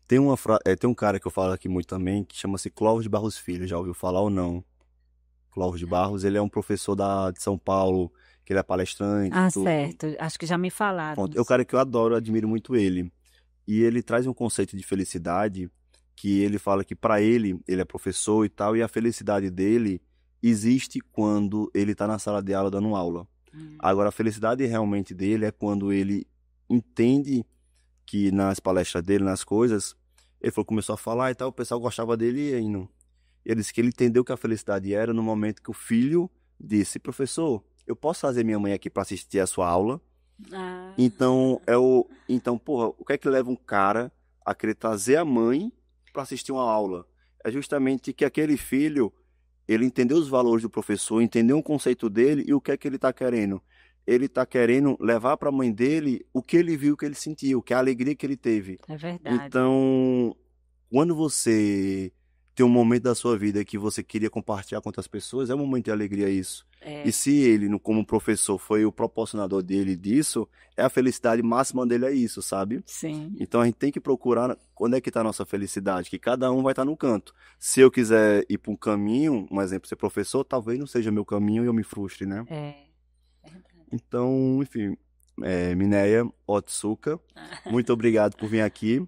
Tem um cara que eu falo aqui muito também, que chama-se Clóvis de Barros Filho. Já ouviu falar ou não? Clóvis de Barros, ele é um professor de São Paulo, que ele é palestrante. Ah, tudo. certo. Acho que já me falaram. Pronto. É um cara que eu adoro, eu admiro muito ele. E ele traz um conceito de felicidade que ele fala que para ele é professor e tal, e a felicidade dele existe quando ele está na sala de aula dando aula. Agora, a felicidade realmente dele é quando ele entende que nas palestras dele, nas coisas, ele falou, começou a falar e tal, o pessoal gostava dele e não. Ele disse que ele entendeu que a felicidade era no momento que o filho disse, professor, eu posso fazer minha mãe aqui para assistir a sua aula? Então, porra, o que é que leva um cara a querer trazer a mãe para assistir uma aula? É justamente que aquele filho, ele entendeu os valores do professor, entendeu o conceito dele e o que é que ele está querendo. Ele está querendo levar para a mãe dele o que ele viu, o que ele sentiu, que é a alegria que ele teve. É verdade. Então, quando você tem um momento da sua vida que você queria compartilhar com outras pessoas, é um momento de alegria isso. E se ele, como professor, foi o proporcionador dele disso, a felicidade máxima dele é isso, sabe? Sim. Então a gente tem que procurar onde é que está a nossa felicidade, que cada um vai estar no canto. Se eu quiser ir para um caminho, um exemplo, ser professor, talvez não seja meu caminho e eu me frustre, né? Então, enfim, Mineia Otsuka, muito obrigado por vir aqui.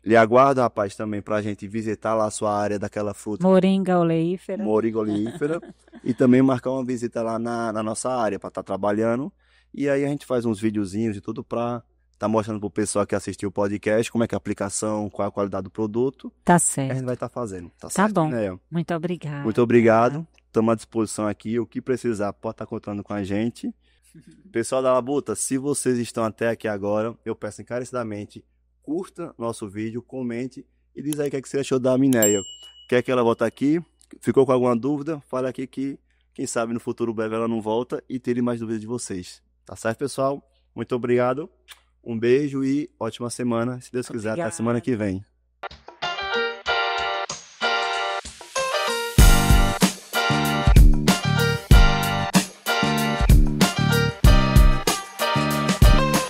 Lhe aguardo, rapaz, também pra gente visitar lá a sua área daquela fruta. Moringa oleífera. Moringa oleífera. E também marcar uma visita lá na nossa área, pra estar trabalhando. E aí a gente faz uns videozinhos e tudo pra estar mostrando pro pessoal que assistiu o podcast como é que é a aplicação, qual é a qualidade do produto. Tá A certo. gente vai estar fazendo. Tá Tá certo, bom. Mineia? Muito obrigada. Muito obrigado. Estamos à disposição aqui. O que precisar, pode estar contando com a gente. Pessoal da Labuta, se vocês estão até aqui agora, eu peço encarecidamente, curta nosso vídeo, comente e diz aí o que, é que você achou da Mineia. Quer que ela volte aqui? Ficou com alguma dúvida? Fale aqui que, quem sabe, no futuro breve ela não volta e tire mais dúvidas de vocês. Tá certo, pessoal? Muito obrigado. Um beijo e ótima semana. Se Deus quiser, até a semana que vem.